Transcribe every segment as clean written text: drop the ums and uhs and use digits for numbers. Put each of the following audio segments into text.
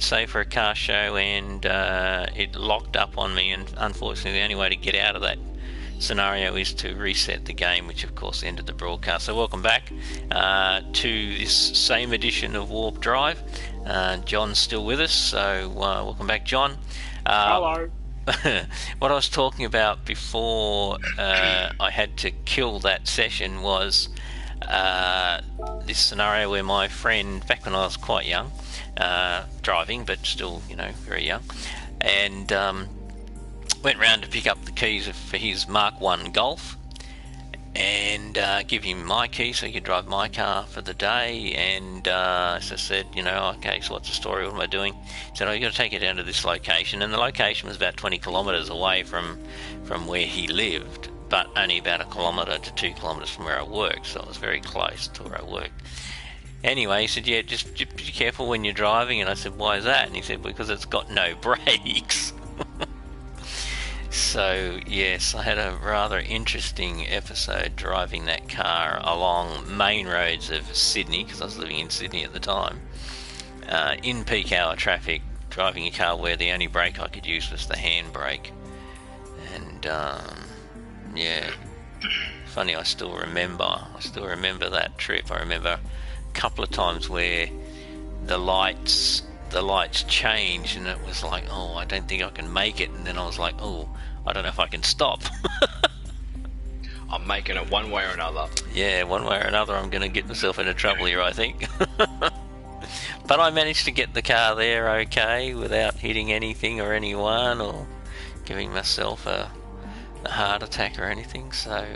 say, for a car show, and it locked up on me, and unfortunately the only way to get out of that scenario is to reset the game, which of course ended the broadcast. So welcome back to this same edition of Warp Drive. John's still with us, so welcome back, John. Hello. What I was talking about before I had to kill that session was this scenario where my friend, back when I was quite young, driving, but still, very young, and went round to pick up the keys for his Mark 1 Golf and give him my key so he could drive my car for the day. And so I said, okay, so what's the story? What am I doing? He said, you've got to take it down to this location. And the location was about 20 kilometres away from where he lived, but only about 1 kilometre to 2 kilometres from where I worked. So it was very close to where I worked. Anyway, he said, yeah, just be careful when you're driving. And I said, why is that? And he said, because it's got no brakes. So, yes, I had a rather interesting episode driving that car along main roads of Sydney, because I was living in Sydney at the time, in peak hour traffic, driving a car where the only brake I could use was the handbrake. And, yeah, funny, I still remember that trip. I remember a couple of times where the lights changed, and it was like, oh, I don't think I can make it. And then I was like, oh, I don't know if I can stop. I'm making it one way or another. Yeah, one way or another I'm going to get myself into trouble here, I think. But I managed to get the car there okay without hitting anything or anyone or giving myself a heart attack or anything. So,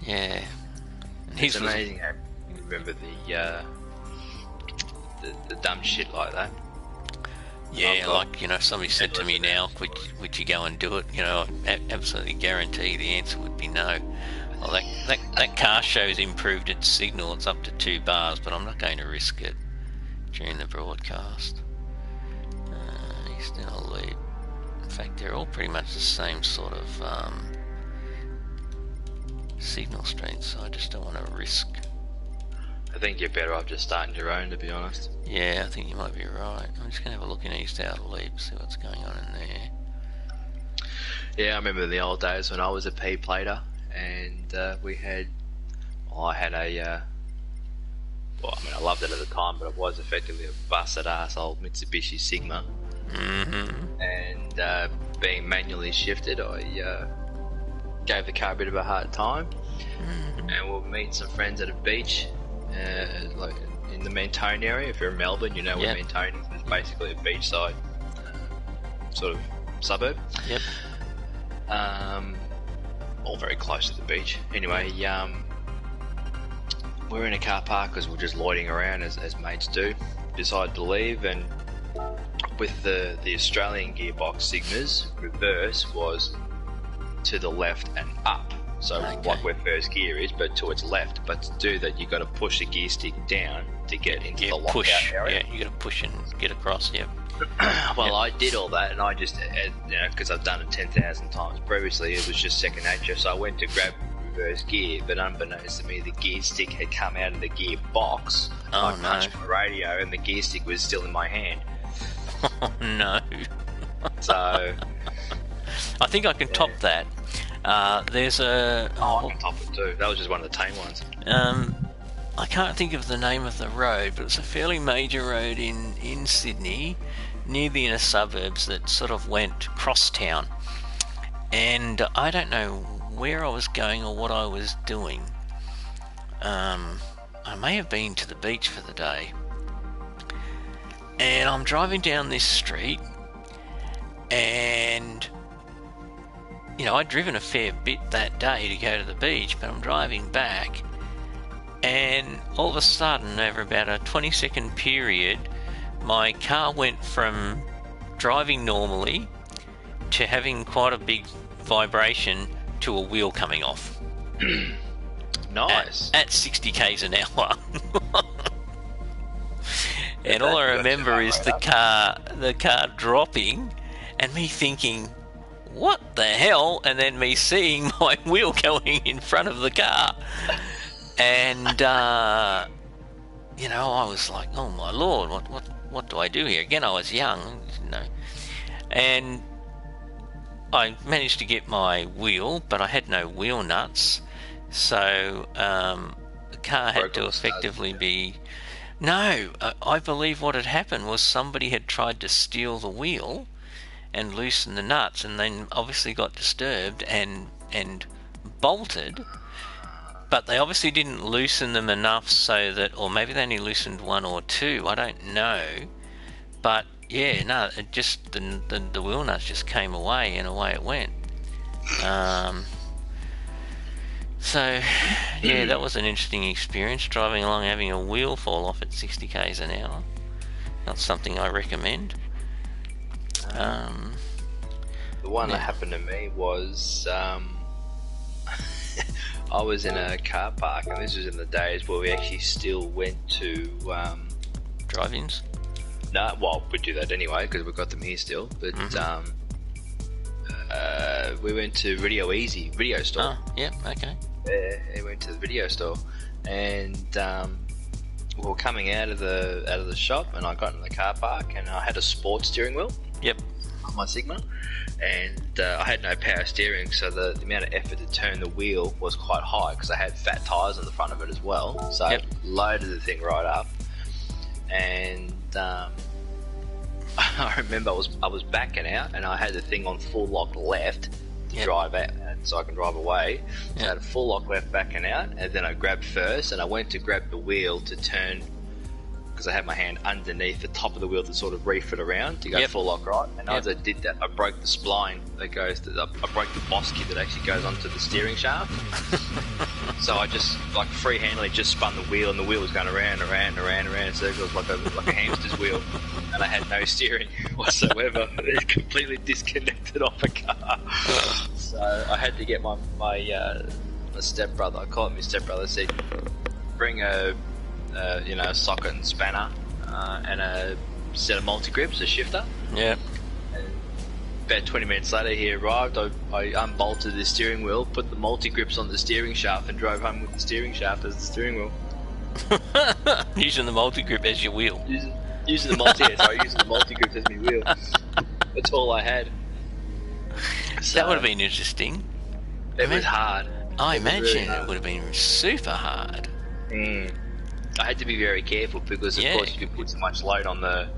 yeah. It's amazing how you remember the dumb shit like that. Yeah, like, if somebody said to me now, would you go and do it? I absolutely guarantee the answer would be no. Well, that car show's improved its signal. It's up to 2 bars, but I'm not going to risk it during the broadcast. He's in a lead. In fact, they're all pretty much the same sort of signal strength, so I just don't want to risk. I think you're better off just starting your own, to be honest. Yeah, I think you might be right. I'm just going to have a look in East Outer Leap, see what's going on in there. Yeah, I remember the old days when I was a P-plater, and I had a, I loved it at the time, but it was effectively a busted ass old Mitsubishi Sigma. Mm-hmm. And being manually shifted, I gave the car a bit of a hard time. Mm-hmm. And we'll meet some friends at a beach, like in the Mentone area. If you're in Melbourne, you know where Mentone is. It's basically a beachside sort of suburb. Yep. All very close to the beach. Anyway, we're in a car park because we're just loitering around as mates do. Decided to leave, and with the Australian gearbox Sigmas, reverse was to the left and up. So like where first gear is, but to its left. But to do that, you've got to push the gear stick down to get into the lockout area. Yeah, you got to push and get across. Yep. Well, I did all that, and I just, because I've done it 10,000 times previously, it was just second nature. So I went to grab reverse gear, but unbeknownst to me, the gear stick had come out of the gear box. I punched my radio, and the gear stick was still in my hand. Oh no! So I think I can top that. There's a... I can top it too. That was just one of the tame ones. I can't think of the name of the road, but it's a fairly major road in Sydney, near the inner suburbs, that sort of went cross town. And I don't know where I was going or what I was doing. I may have been to the beach for the day. And I'm driving down this street, and I'd driven a fair bit that day to go to the beach, but I'm driving back, and all of a sudden, over about a 20-second period, my car went from driving normally to having quite a big vibration to a wheel coming off. Nice. At 60 k's an hour. And all I remember is the car dropping, and me thinking, what the hell? And then me seeing my wheel going in front of the car. And, I was like, oh my lord, what do I do here? Again, I was young, didn't know. And I managed to get my wheel, but I had no wheel nuts. So the car had to effectively be... No, I believe what had happened was somebody had tried to steal the wheel and loosen the nuts, and then obviously got disturbed and bolted. But they obviously didn't loosen them enough so that, or maybe they only loosened one or two, I don't know. But yeah, no, it just, the wheel nuts just came away, and away it went. So yeah, that was an interesting experience, driving along having a wheel fall off at 60 k's an hour. Not something I recommend. The one that happened to me was I was in a car park, and this was in the days where we actually still went to drive-ins. No, well, we do that anyway because we've got them here still. But we went to video store. Oh, yeah, okay. We went to the video store, and we were coming out of the shop, and I got in the car park, and I had a sports steering wheel. Yep. On my Sigma, and I had no power steering, so the amount of effort to turn the wheel was quite high because I had fat tyres on the front of it as well. So I loaded the thing right up, and I remember I was backing out, and I had the thing on full lock left to drive out, so I can drive away. So I had a full lock left backing out, and then I grabbed first, and I went to grab the wheel to turn, because I had my hand underneath the top of the wheel to sort of reef it around to go full lock right. And as I did that, I broke the spline that goes to I broke the boss kit that actually goes onto the steering shaft. So I just, like, free-handedly just spun the wheel, and the wheel was going around in circles like a hamster's wheel. And I had no steering whatsoever. It completely disconnected off a car. So I had to get my stepbrother, I call him my stepbrother, said, bring a socket and spanner, and a set of multi-grips, a shifter. Yeah. And about 20 minutes later, he arrived. I unbolted the steering wheel, put the multi-grips on the steering shaft, and drove home with the steering shaft as the steering wheel. Using the multi-grip as your wheel. Using the multi-grips as my wheel. That's all I had. So, that would have been interesting. It was hard. I imagine it would have been super hard. I had to be very careful because, of course, if you put so much load on the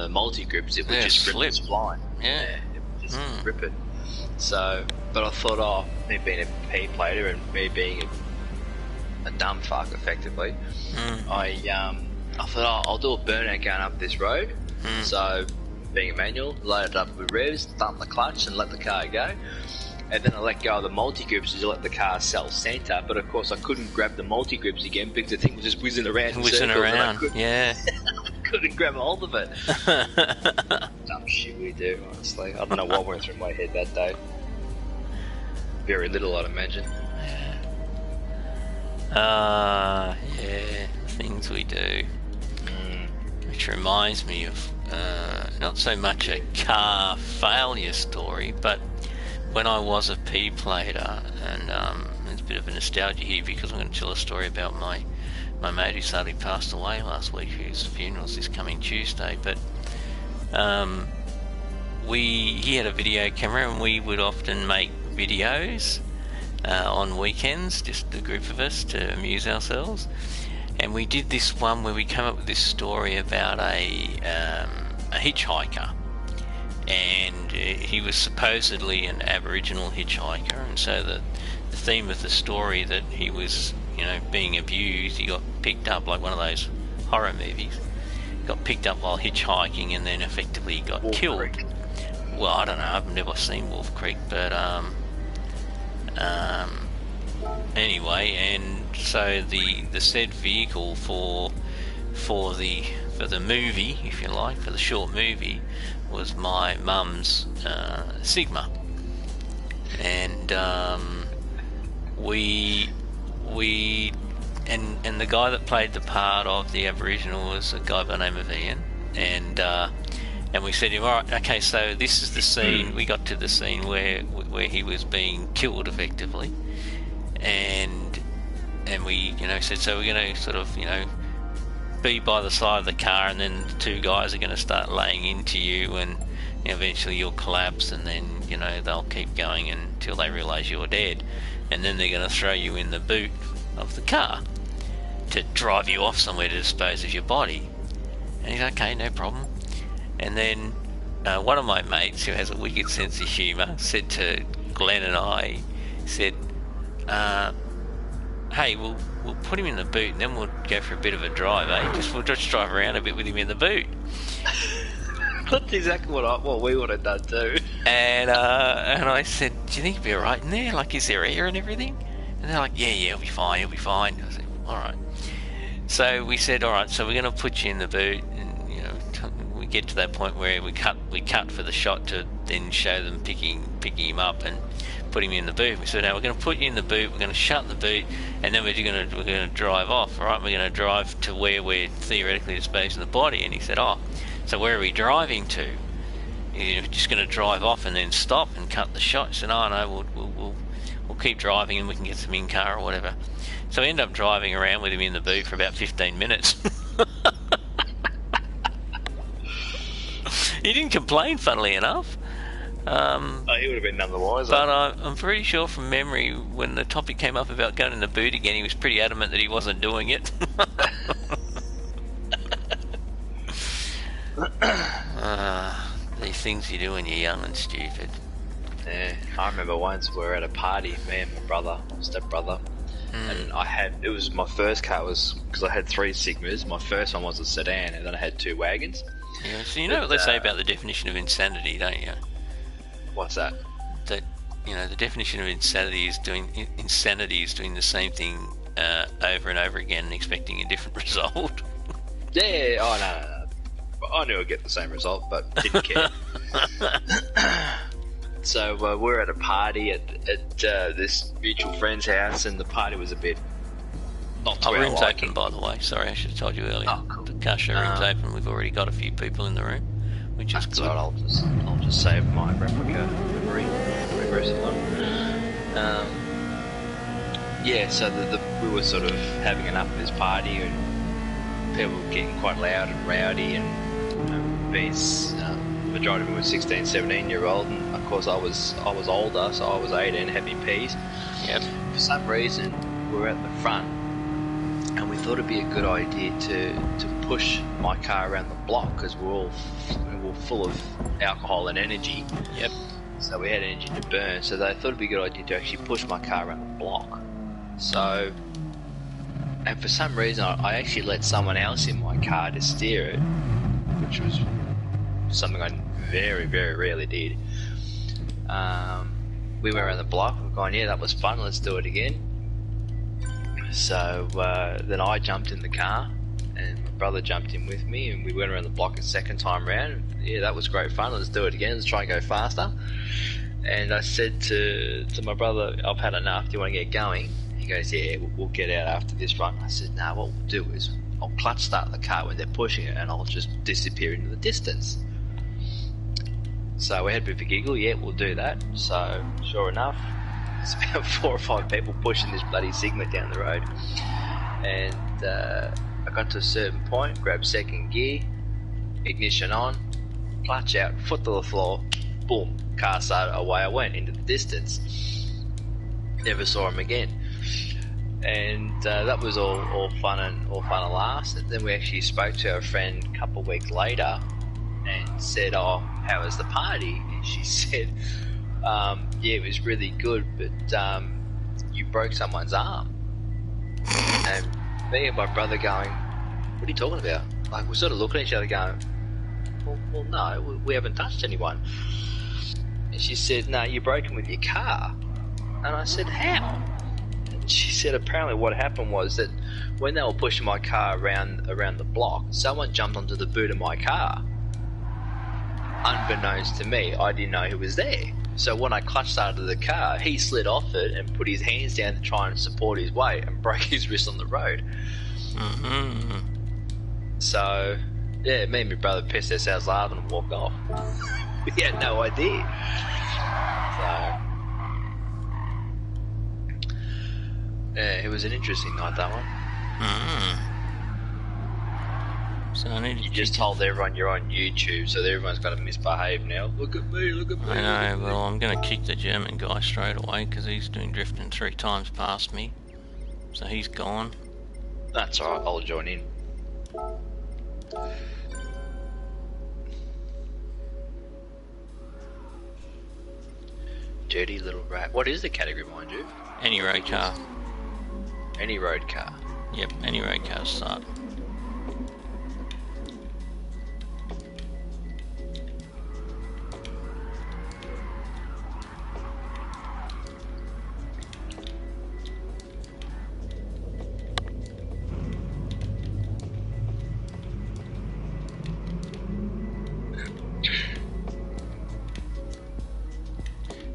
multi grips, it would just rip the spline. Yeah, it would just rip it. So, but I thought, me being a P plater and me being a dumb fuck, effectively, I thought, I'll do a burnout going up this road. So, being a manual, load it up with revs, dump the clutch, and let the car go. And then I let go of the multi-grips to let the car self-center, but of course I couldn't grab the multi-grips again because the thing was just whizzing around in circles, I couldn't grab hold of it. Dumb shit we do, honestly. I don't know what went through my head that day. Very little, I'd imagine. Things we do. Which reminds me of not so much a car failure story, but when I was a P plater, and there's a bit of a nostalgia here because I'm going to tell a story about my mate who sadly passed away last week, whose funeral's this coming Tuesday. But he had a video camera, and we would often make videos on weekends, just a group of us to amuse ourselves. And we did this one where we came up with this story about a hitchhiker. And he was supposedly an Aboriginal hitchhiker, and so the theme of the story that he was, being abused, he got picked up like one of those horror movies, got picked up while hitchhiking, and then effectively got killed. Creek. Well, I don't know, I've never seen Wolf Creek, but anyway, and so the said vehicle for the movie, if you like, for the short movie, was my mum's Sigma, and and the guy that played the part of the Aboriginal was a guy by the name of Ian, and we said to him, all right, okay, so this is the scene. We got to the scene where he was being killed effectively, and we said, so we're going to sort of be by the side of the car, and then the two guys are going to start laying into you, and eventually you'll collapse, and then they'll keep going until they realise you're dead, and then they're going to throw you in the boot of the car to drive you off somewhere to dispose of your body. And he's okay, no problem. And then one of my mates, who has a wicked sense of humour, said to Glenn and I, said, hey, we'll put him in the boot and then we'll go for a bit of a drive, eh? We'll just drive around a bit with him in the boot. That's exactly what we would have done too. And I said, do you think he'll be alright in there? Like, is there air and everything? And they're like, yeah, he'll be fine. I said, alright. So we said, alright, so we're going to put you in the boot, and we get to that point where we cut for the shot to then show them picking him up and put him in the boot. We said, now we're going to put you in the boot, we're going to shut the boot, and then we're going to drive off, alright? We're going to drive to where we're theoretically disposing the body. And he said, oh, so where are we driving to? You're just going to drive off and then stop and cut the shot? He said, oh no, we'll keep driving and we can get some in-car or whatever. So we end up driving around with him in the boot for about 15 minutes. He didn't complain, funnily enough. He would have been none the wiser. But I'm pretty sure from memory, when the topic came up about going in the boot again, he was pretty adamant that he wasn't doing it. These things you do when you're young and stupid. Yeah, I remember once we were at a party, me and my brother, my stepbrother, and it was my first car, because I had 3 Sigmas. My first one was a sedan, and then I had 2 wagons. Yeah, so you know what they say about the definition of insanity, don't you? What's that? That, the definition of insanity is doing the same thing over and over again and expecting a different result. Yeah, no. I knew I'd get the same result, but didn't care. So we're at a party at this mutual friend's house, and the party was a bit not to our room's liking. open, by the way. Sorry, I should have told you earlier. Oh, cool. The car show room's open. We've already got a few people in the room, which is good. Right, I'll just save my replica memory. Progressive one. Yeah, so we were sort of having enough of this party, and people were getting quite loud and rowdy, and the majority of them were 16, 17-year-old, and of course I was older, so I was 18, happy peas. Yep. For some reason, we were at the front, and we thought it'd be a good idea to push my car around the block, because we were full of alcohol and energy. Yep. So we had energy to burn, so they thought it'd be a good idea to actually push my car around the block. So, and for some reason I actually let someone else in my car to steer it, which was something I very, very rarely did. We went around the block, we're going, yeah, that was fun, let's do it again. So then I jumped in the car, and my brother jumped in with me, and we went around the block a second time round. Yeah, that was great fun, let's do it again, let's try and go faster. And I said to my brother, I've had enough, do you want to get going? He goes, yeah, we'll get out after this run. I said, nah, what we'll do is I'll clutch start the car when they're pushing it, and I'll just disappear into the distance. So we had a bit of a giggle, yeah, we'll do that. So sure enough, it's about 4 or 5 people pushing this bloody Sigma down the road. And I got to a certain point, grabbed second gear, ignition on, clutch out, foot to the floor, boom, car started, away I went into the distance. Never saw him again. And that was all fun and last. And then we actually spoke to our friend a couple of weeks later and said, oh, how was the party? And she said, yeah, it was really good, but you broke someone's arm. And me and my brother going, what are you talking about? Like, we're sort of looking at each other going, well no, we haven't touched anyone. And she said, no, you broke him with your car. And I said, how? And she said apparently what happened was that when they were pushing my car around the block, someone jumped onto the boot of my car. Unbeknownst to me, I didn't know who was there. So when I clutch started the car, he slid off it and put his hands down to try and support his weight and broke his wrist on the road. Mm-hmm. So, yeah, me and my brother pissed ourselves laughing and walked off. We had no idea. So, yeah, it was an interesting night, that one. Mm-hmm. So I need to You just told everyone you're on YouTube, so everyone's got to misbehave now. Look at me, look at me. I know, well, I'm going to kick the German guy straight away because he's doing drifting 3 times past me. So he's gone. That's alright, I'll join in. Dirty little rat. What is the category, mind you? Any road car. Any road car. Yep, any road car start.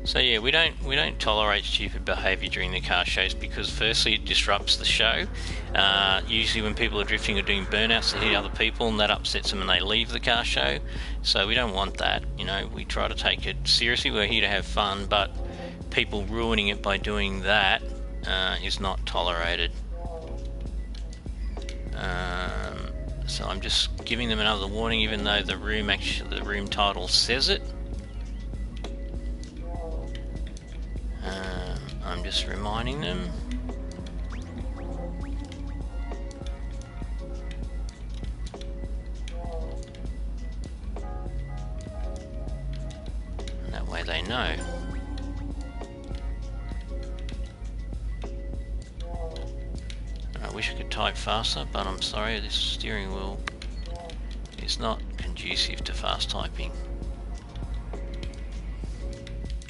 So yeah, we don't tolerate stupid behaviour during the car shows because firstly it disrupts the show. Usually when people are drifting or doing burnouts, they hit other people and that upsets them and they leave the car show. So we don't want that. You know, we try to take it seriously. We're here to have fun, but people ruining it by doing that is not tolerated. So I'm just giving them another warning, even though the room title says it. I'm just reminding them. And that way they know. I wish I could type faster, but I'm sorry, this steering wheel is not conducive to fast typing.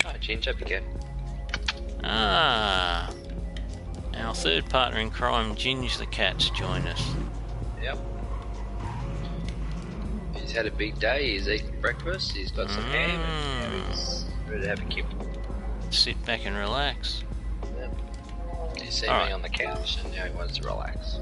Oh, Ginge, up you go. Ah, our third partner in crime, Ginge the cat's joined us. Yep. He's had a big day, he's eaten breakfast, he's got some ham, and now he's ready to have a kip. Sit back and relax. Yep. He's seen me on the couch and now he wants to relax.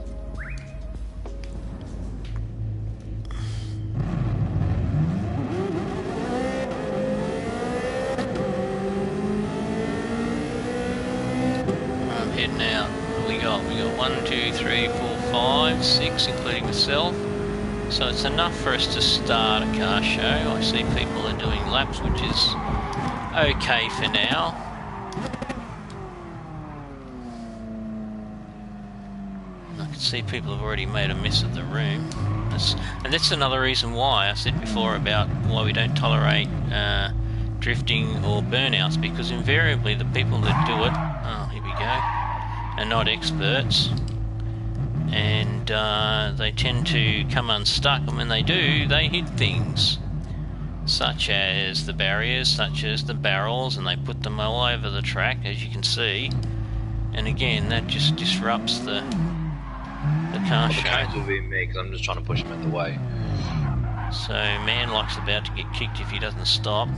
Heading out. We got 1, 2, 3, 4, 5, 6, including myself. So it's enough for us to start a car show. I see people are doing laps, which is okay for now. I can see people have already made a mess of the room. And that's another reason why I said before about why we don't tolerate drifting or burnouts, because invariably the people that do it, oh, here we go, are not experts, and they tend to come unstuck, and when they do, they hit things such as the barriers, such as the barrels, and they put them all over the track, as you can see, and again that just disrupts the car show. The cones will be me because I'm just trying to push them out the way. So Manlike's about to get kicked if he doesn't stop.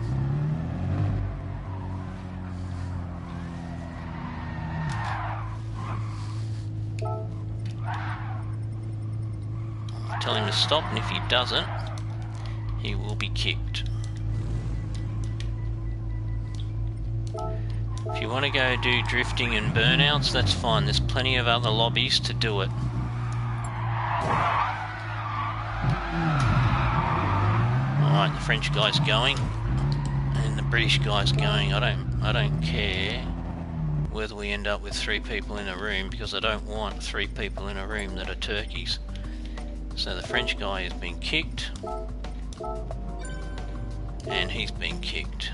Tell him to stop, and if he doesn't, he will be kicked. If you want to go do drifting and burnouts, that's fine. There's plenty of other lobbies to do it. Alright, the French guy's going, and the British guy's going. I don't care whether we end up with 3 people in a room, because I don't want 3 people in a room that are turkeys. So the French guy has been kicked, and he's been kicked.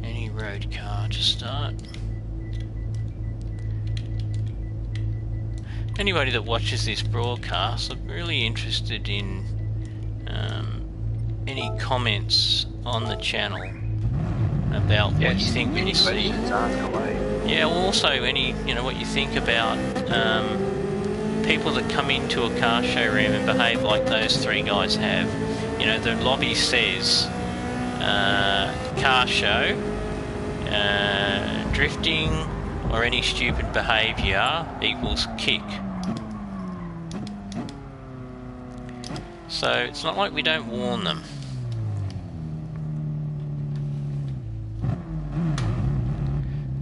Any road car to start. Anybody that watches this broadcast, I'm really interested in any comments on the channel about what you think when you see. Yeah, well, also what you think about people that come into a car showroom and behave like those 3 guys have. You know, the lobby says car show, drifting or any stupid behaviour equals kick. So it's not like we don't warn them.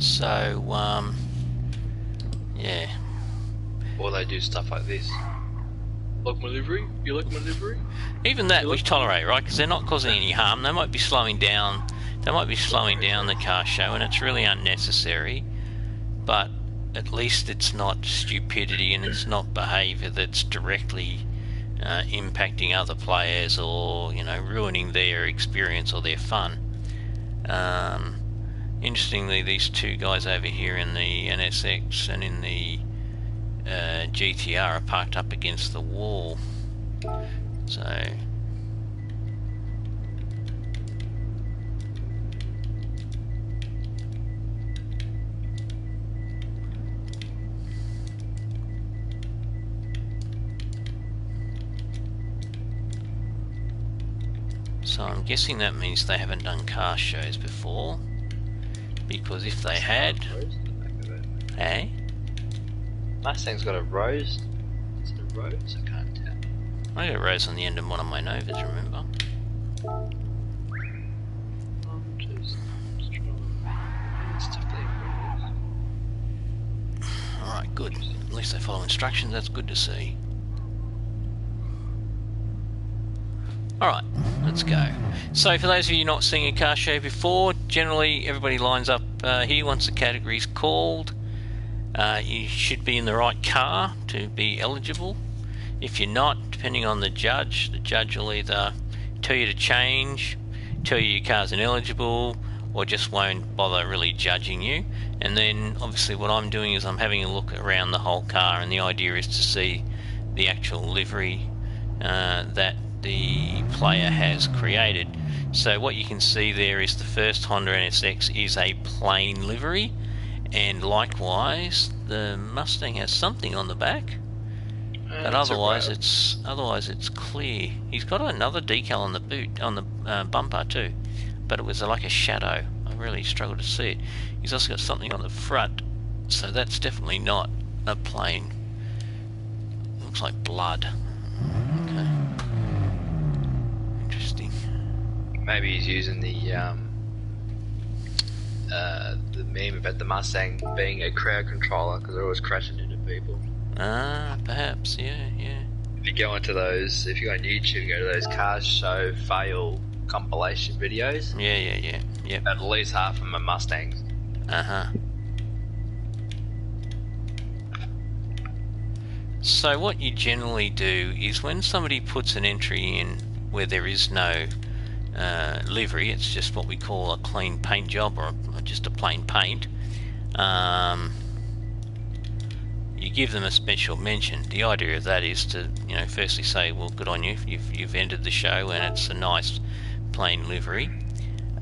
So, yeah. Or they do stuff like this. Like my livery? You like my livery? Even that we tolerate, right? Because they're not causing any harm. They might be slowing down. They might be slowing down the car show, and it's really unnecessary. But at least it's not stupidity, and it's not behaviour that's directly impacting other players, or ruining their experience or their fun. Interestingly, these two guys over here in the NSX and in the GTR are parked up against the wall. So I'm guessing that means they haven't done car shows before, because if they had, hey? Mustang's got a rose. Is it a rose? I can't tell. I got a rose on the end of one of my Novas, remember? Alright, good. At least they follow instructions, that's good to see. Alright, let's go. So for those of you not seeing a car show before, generally everybody lines up here once the category's called. You should be in the right car to be eligible. If you're not, depending on the judge will either tell you to change, tell you your car's ineligible, or just won't bother really judging you. And then obviously what I'm doing is I'm having a look around the whole car, and the idea is to see the actual livery that the player has created. So what you can see there is the first Honda NSX is a plain livery, and likewise the Mustang has something on the back, but otherwise it's clear. He's got another decal on the boot, on the bumper too, but it was like a shadow. I really struggled to see it. He's also got something on the front, so that's definitely not a plain. Looks like blood. Okay. Interesting. Maybe he's using the meme about the Mustang being a crowd controller, because they're always crashing into people. Ah, perhaps, yeah. If you go onto those, if you go on YouTube, go to those car show fail compilation videos. Yeah. At least half of them are Mustangs. So what you generally do is when somebody puts an entry in where there is no livery, it's just what we call a clean paint job, or just a plain paint, you give them a special mention. The idea of that is to firstly say, well, good on you, you've entered the show and it's a nice plain livery,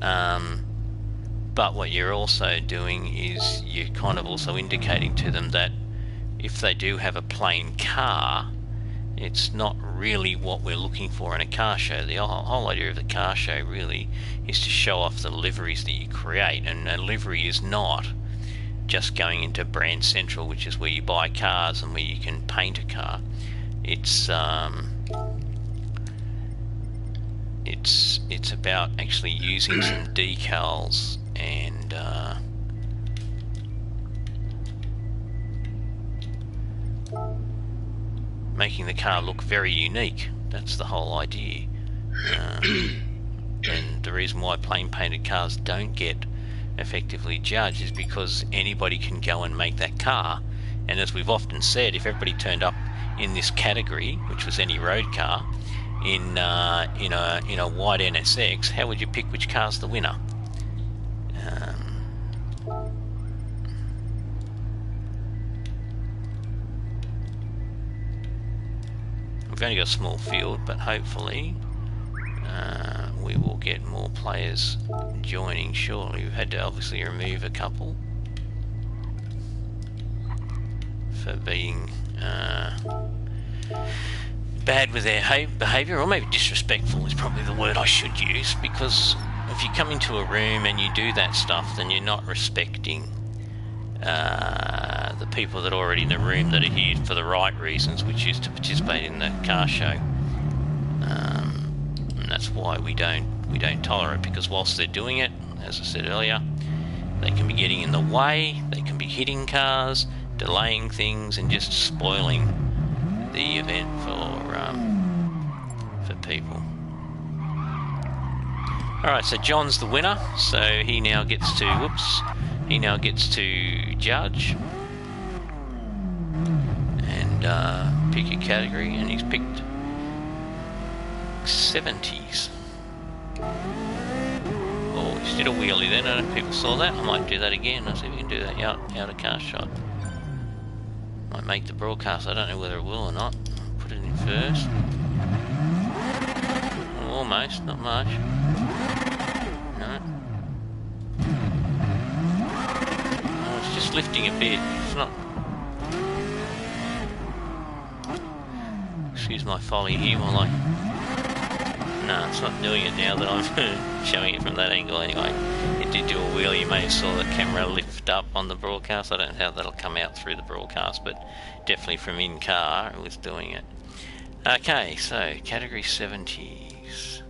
but what you're also doing is you're kind of also indicating to them that if they do have a plain car, it's not really what we're looking for in a car show. The whole idea of the car show really is to show off the liveries that you create, and a livery is not just going into Brand Central, which is where you buy cars and where you can paint a car. It's about actually using some decals and making the car look very unique. That's the whole idea. And the reason why plain painted cars don't get effectively judged is because anybody can go and make that car. And as we've often said, if everybody turned up in this category, which was any road car, in a white NSX, how would you pick which car's the winner? We've only got a small field, but hopefully we will get more players joining shortly. We've had to obviously remove a couple for being bad with their behaviour, or maybe disrespectful is probably the word I should use, because if you come into a room and you do that stuff, then you're not respecting the people that are already in the room that are here for the right reasons, which is to participate in the car show. And that's why we don't tolerate, because whilst they're doing it, as I said earlier, they can be getting in the way, they can be hitting cars, delaying things, and just spoiling the event for people. Alright, so John's the winner, so he now gets to, judge and pick a category, and he's picked 70s. Oh, he just did a wheelie then. I don't know if people saw that. I might do that again. I'll see if we can do that out of car shot. Might make the broadcast. I don't know whether it will or not. Put it in first. Almost, not much. No. Oh, it's just lifting a bit. It's not. Excuse my folly here while I. No, it's not doing it now that I'm showing it from that angle anyway. It did do a wheelie. You may have saw the camera lift up on the broadcast. I don't know how that'll come out through the broadcast, but definitely from in car it was doing it. Okay, so category 70s.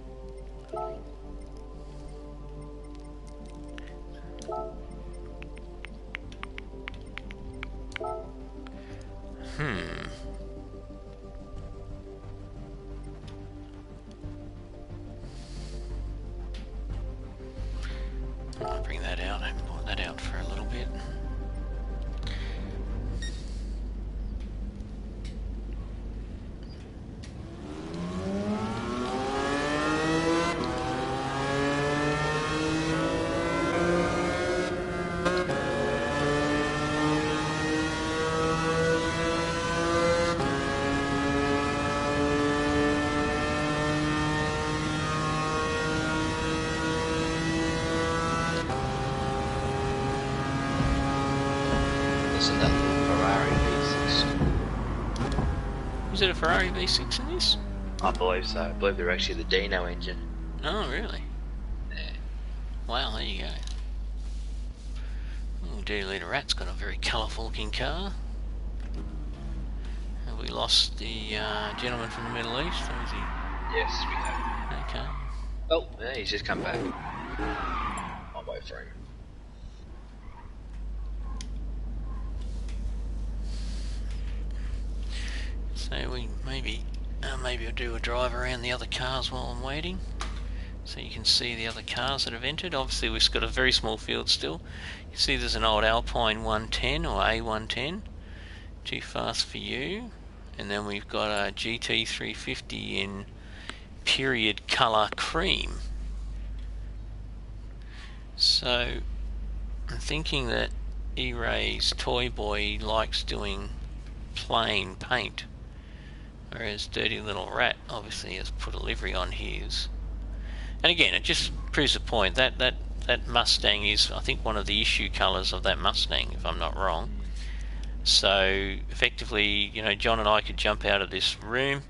I'll bring that out. I haven't brought that out for a little bit. Isn't that the Ferrari V6? Is it a Ferrari V6 in this? I believe so. I believe they're actually the Dino engine. Oh, really? Yeah. Wow, there you go. Oh, dear Leader Rat's got a very colourful looking car. Have we lost the gentleman from the Middle East, or is he? Yes, we have. Okay. Oh, yeah, he's just come back. I'll wait for him. So we maybe I'll do a drive around the other cars while I'm waiting, so you can see the other cars that have entered. Obviously we've got a very small field still. You see there's an old Alpine 110 or A110, too fast for you, and then we've got a GT350 in period colour cream. So I'm thinking that E-Ray's Toy Boy likes doing plain paint, whereas Dirty Little Rat obviously has put a livery on his. And again, it just proves the point that Mustang is, I think, one of the issue colours of that Mustang, if I'm not wrong. So effectively, you know, John and I could jump out of this room,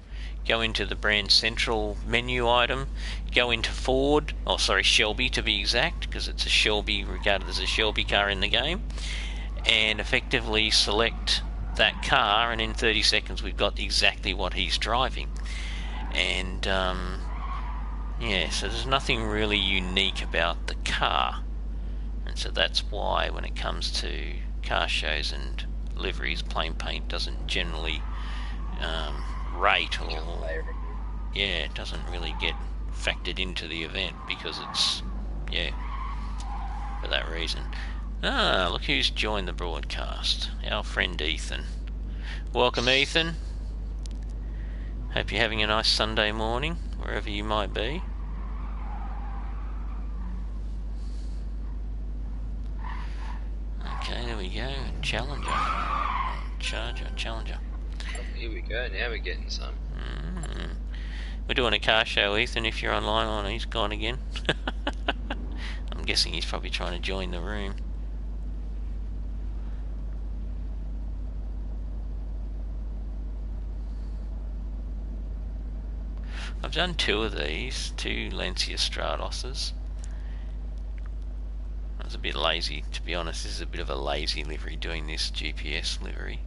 go into the brand central menu item, go into Ford, or sorry, Shelby to be exact, because it's a Shelby, regarded as a Shelby car in the game, and effectively select that car, and in 30 seconds we've got exactly what he's driving. And yeah, so there's nothing really unique about the car, and so that's why when it comes to car shows and liveries, plain paint doesn't generally rate, or yeah, it doesn't really get factored into the event, because it's, yeah, for that reason. Ah, look who's joined the broadcast. Our friend Ethan. Welcome, Ethan. Hope you're having a nice Sunday morning, wherever you might be. Okay, there we go. Challenger. Challenger. Oh, here we go. Now we're getting some. We're doing a car show, Ethan, if you're online. Oh, no, he's gone again. I'm guessing he's probably trying to join the room. I've done two of these, two Lancia Stratoses. I was a bit lazy, to be honest. This is a bit of a lazy livery, doing this GPS livery.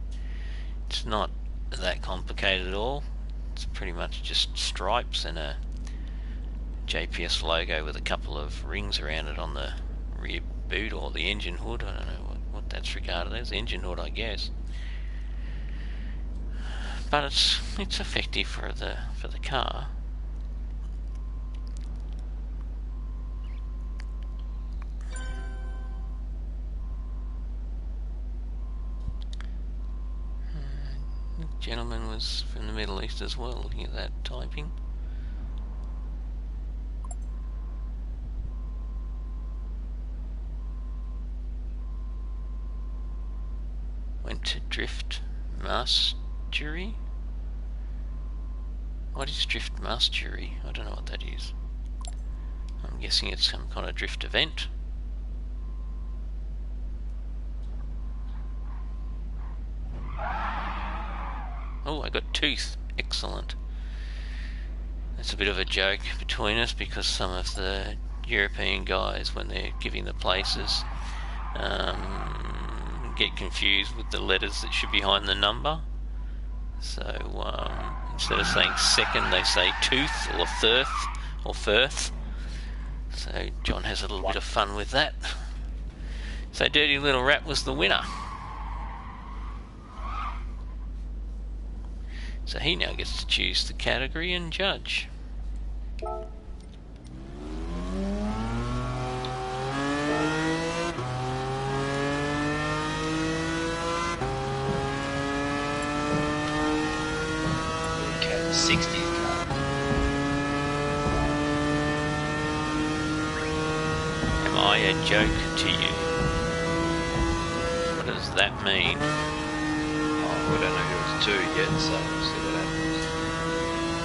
It's not that complicated at all. It's pretty much just stripes and a JPS logo with a couple of rings around it on the rear boot or the engine hood. I don't know what that's regarded as. Engine hood, I guess. But it's effective for the car. The gentleman was from the Middle East as well, looking at that typing. Went to Drift Mastery. What is Drift Mastery? I don't know what that is. I'm guessing it's some kind of drift event. Oh, I got tooth. Excellent. That's a bit of a joke between us because some of the European guys, when they're giving the places, get confused with the letters that should be behind the number. So instead of saying second, they say tooth or thirth or firth. So John has a little bit of fun with that. So Dirty Little Rat was the winner. So he now gets to choose the category and judge. Okay, 60s car. Am I a joke to you? What does that mean? Oh, we don't know who it's to yet, so we'll see what happens.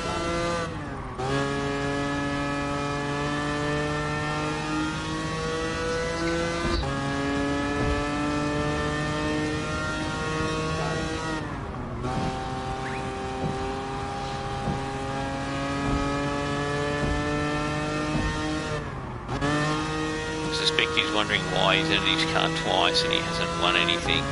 I suspect he's wondering why he's entered his car twice and he hasn't won anything.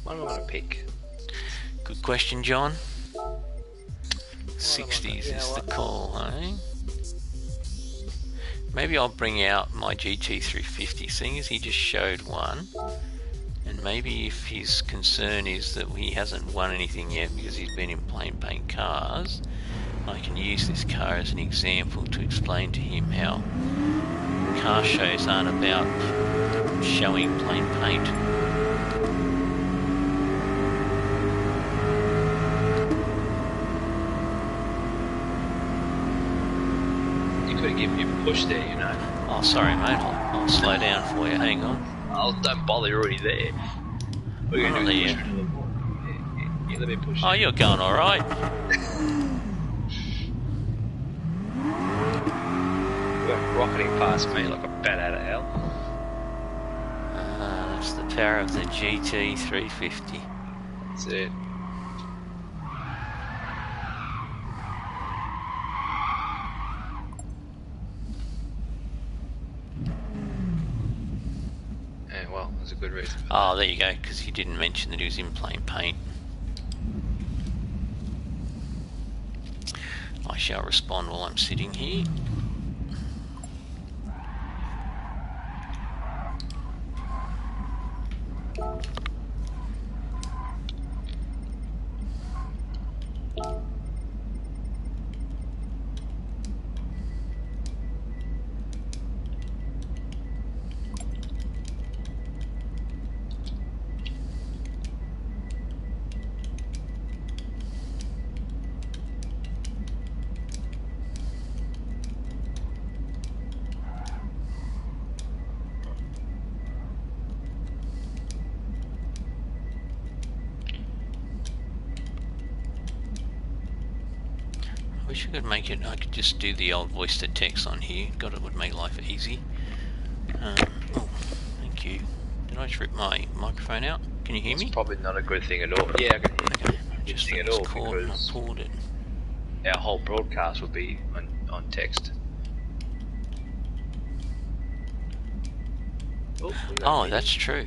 What do I want to pick? Good question, John. 60s is the call, eh? Maybe I'll bring out my GT350, seeing as he just showed one. And maybe if his concern is that he hasn't won anything yet because he's been in plain paint cars, I can use this car as an example to explain to him how car shows aren't about showing plain paint. You could have given me a push there, you know. Oh, sorry, mate. I'll slow down for you. Hang on. Oh, don't bother, you're already there. What are you going to do? there. Push me a little more. Yeah, let me push Oh, you. you're going all right. You went rocketing past me like a bat out of hell. That's the power of the GT350. That's it. Yeah, well, there's a good reason. Oh, there you go, because he didn't mention that he was in plain paint. I shall respond while I'm sitting here. I wish I could make it, I could just do the old voice to text on here. God, it would make life easy. Oh, thank you. Did I just rip my microphone out? Can you hear me? It's probably not a good thing at all. Yeah, I can hear you. Okay, I just Thing thought at it all was caught and I because pulled it. our whole broadcast will be on text. Oh, Oh, that's true.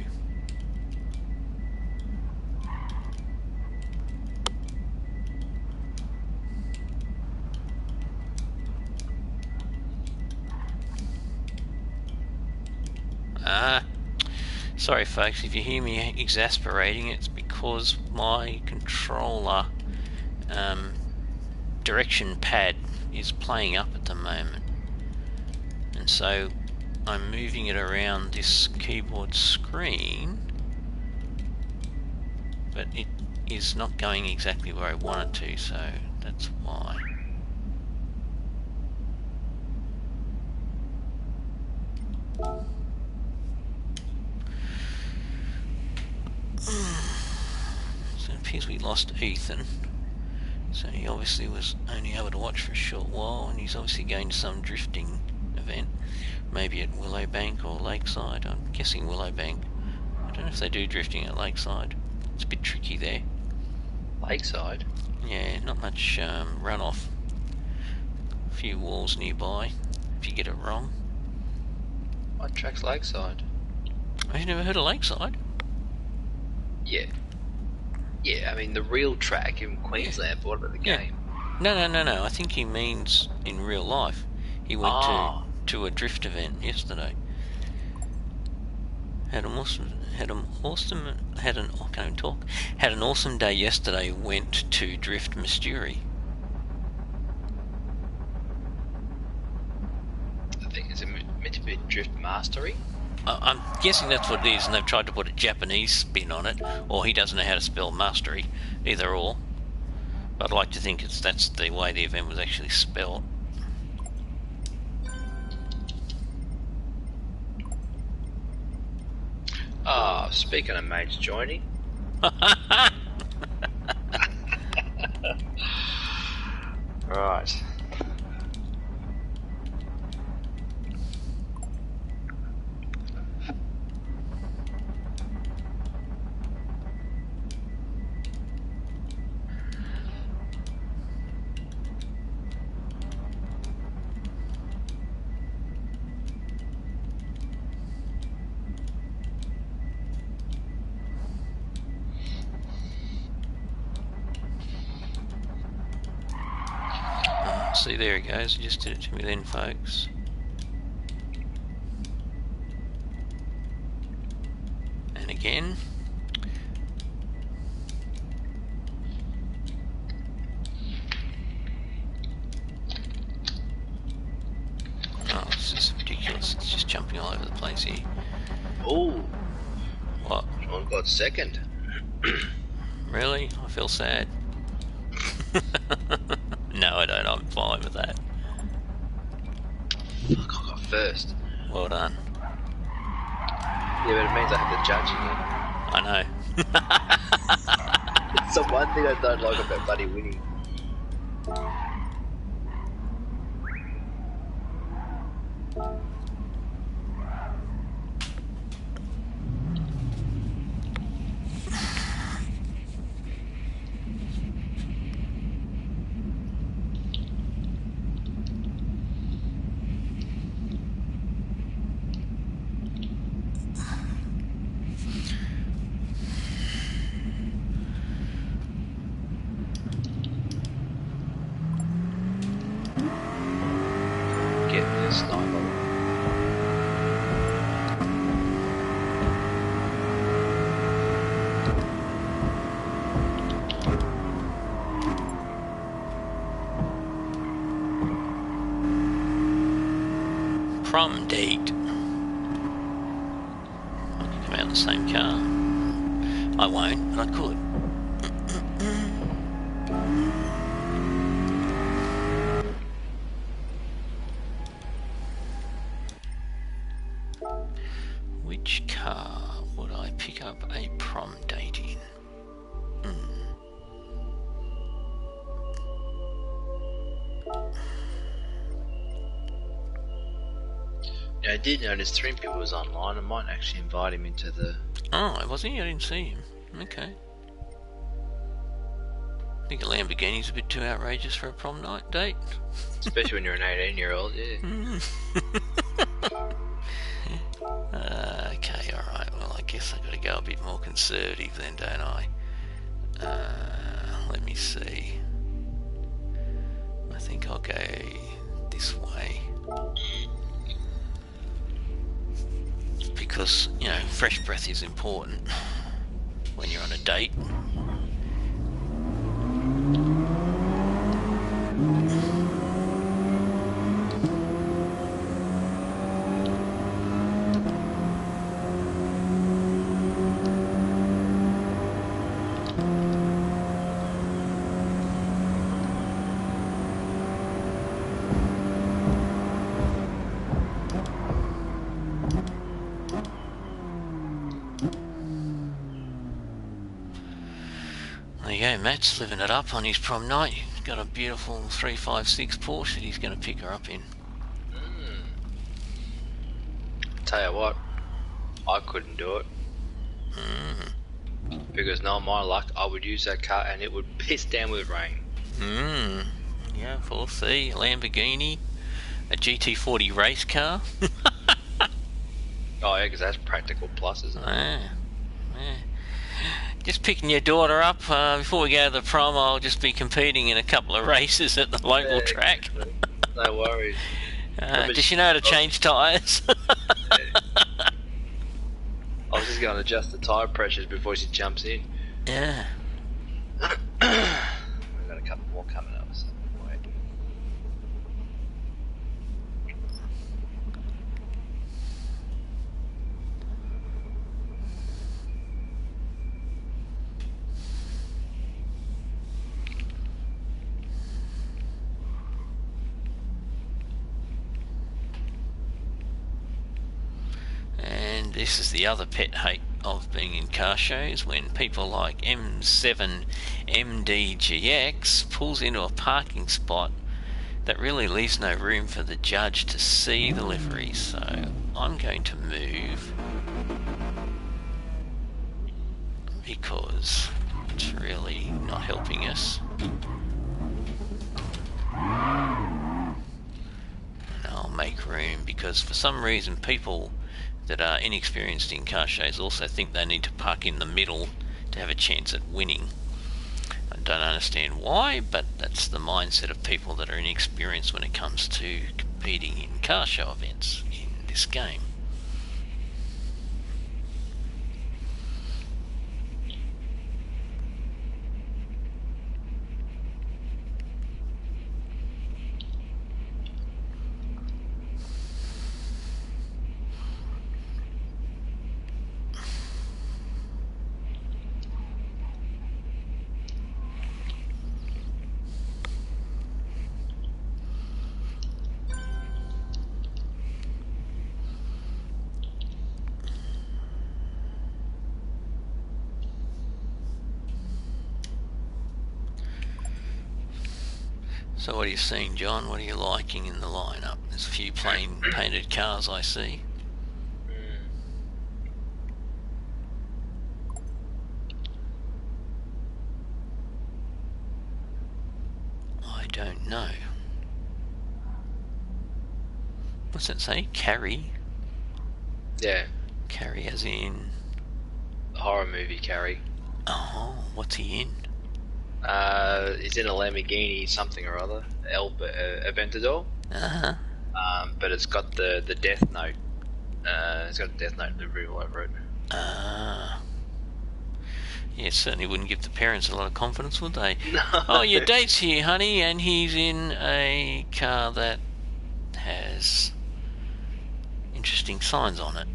Sorry folks, if you hear me exasperating, it's because my controller direction pad is playing up at the moment, and so I'm moving it around this keyboard screen, but it is not going exactly where I want it to, so that's why. So it appears we lost Ethan. So he obviously was only able to watch for a short while, and he's obviously going to some drifting event, maybe at Willowbank or Lakeside. I'm guessing Willowbank. I don't know if they do drifting at Lakeside. It's a bit tricky there. Lakeside? Yeah, not much runoff. A few walls nearby, if you get it wrong. What track's Lakeside? Have you never heard of Lakeside? Yeah. Yeah, I mean the real track in Queensland, but what about the game? No. I think he means in real life. He went to a drift event yesterday. Had an awesome day yesterday. Went to drift Mystery. I think is it meant to be drift mastery? I'm guessing that's what it is, and they've tried to put a Japanese spin on it, or he doesn't know how to spell mastery, either or. But I'd like to think that's the way the event was actually spelled. Oh, speaking of mates joining. Right. See, there he goes. He just did it to me then, folks. And again. Oh, this is ridiculous. It's just jumping all over the place here. Oh. What? John got second. Really? I feel sad. No, I don't. I'm fine with that. Fuck, I got first. Well done. Yeah, but it means I have the judging in. I know. It's the one thing I don't like about bloody winning. Get this sniper. Prom date. I could come out in the same car. I won't, but I could. Which car would I pick up a prom date in? Yeah, I did notice Trimpe was online. I might actually invite him into the... Oh, was he? I didn't see him. Okay. I think a Lamborghini's a bit too outrageous for a prom night date. Especially when you're an 18-year-old, yeah. Okay, alright. Well, I guess I've got to go a bit more conservative then, don't I? Let me see. I think I'll go this way. because, you know, fresh breath is important when you're on a date. There you go, Matt's living it up on his prom night. He's got a beautiful 356 Porsche that he's going to pick her up in. Tell you what, I couldn't do it. Because knowing my luck, I would use that car and it would piss down with rain. Yeah, 4C, a Lamborghini, a GT40 race car. Oh yeah, because that's practical plus, isn't it? Yeah. Just picking your daughter up before we go to the prom. I'll just be competing in a couple of races at the local track. No worries. Does she know how to change tyres? I was just going to adjust the tyre pressures before she jumps in. Yeah. We've got a couple more coming up. So wait. And this is the other pet hate of being in car shows, when people like M7 MDGX pulls into a parking spot that really leaves no room for the judge to see the livery. So I'm going to move because it's really not helping us. And I'll make room because for some reason people that are inexperienced in car shows also think they need to park in the middle to have a chance at winning. I don't understand why, but that's the mindset of people that are inexperienced when it comes to competing in car show events in this game. So what are you seeing, John? What are you liking in the lineup? There's a few plain painted cars I see. I don't know. What's that say? Carrie? Yeah. Carrie as in... Horror movie Carrie. Oh, what's he in? He's in a Lamborghini something or other, Aventador. But it's got the Death Note. It's got a Death Note livery all over it. Yeah, certainly wouldn't give the parents a lot of confidence, would they? No. Oh, your date's here, honey, and he's in a car that has interesting signs on it.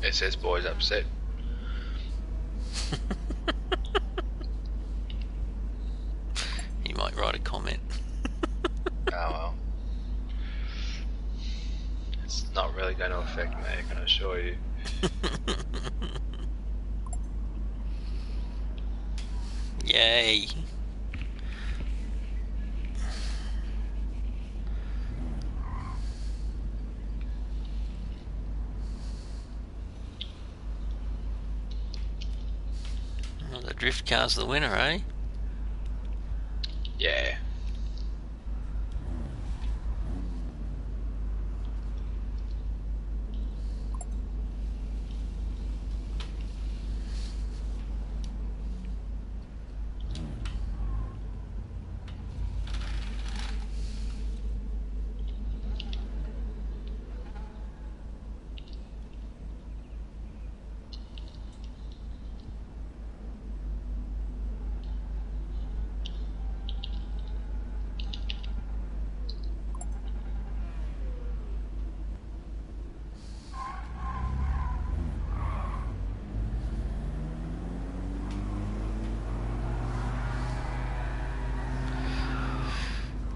SS boy's upset. He might write a comment. Oh well. It's not really going to affect me, I can assure you. Yay. Well, the drift car's the winner, eh? Yeah.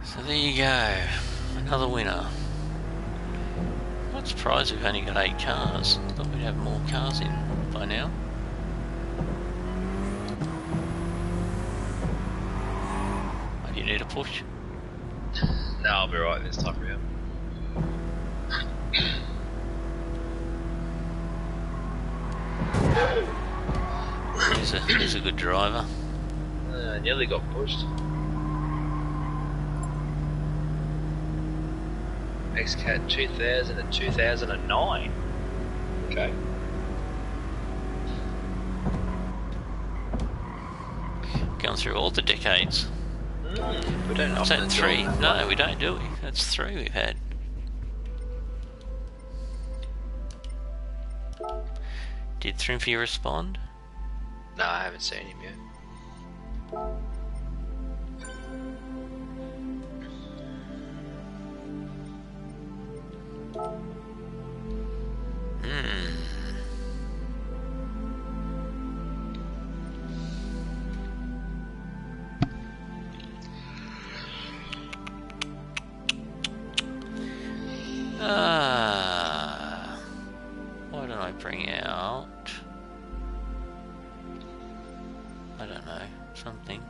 So there you go, another winner. Not surprised we've only got 8 cars. Thought we'd have more cars in by now. Oh, do you need a push? No, I'll be right this time around. He's a good driver. Nearly got pushed. XCAT 2000 and 2009. Okay. Going through all the decades. We don't Is often that do 3? it. No, we don't, do we? That's 3 we've had. Did Thrimpy respond? No, I haven't seen him yet. Why don't I bring out... I don't know, something.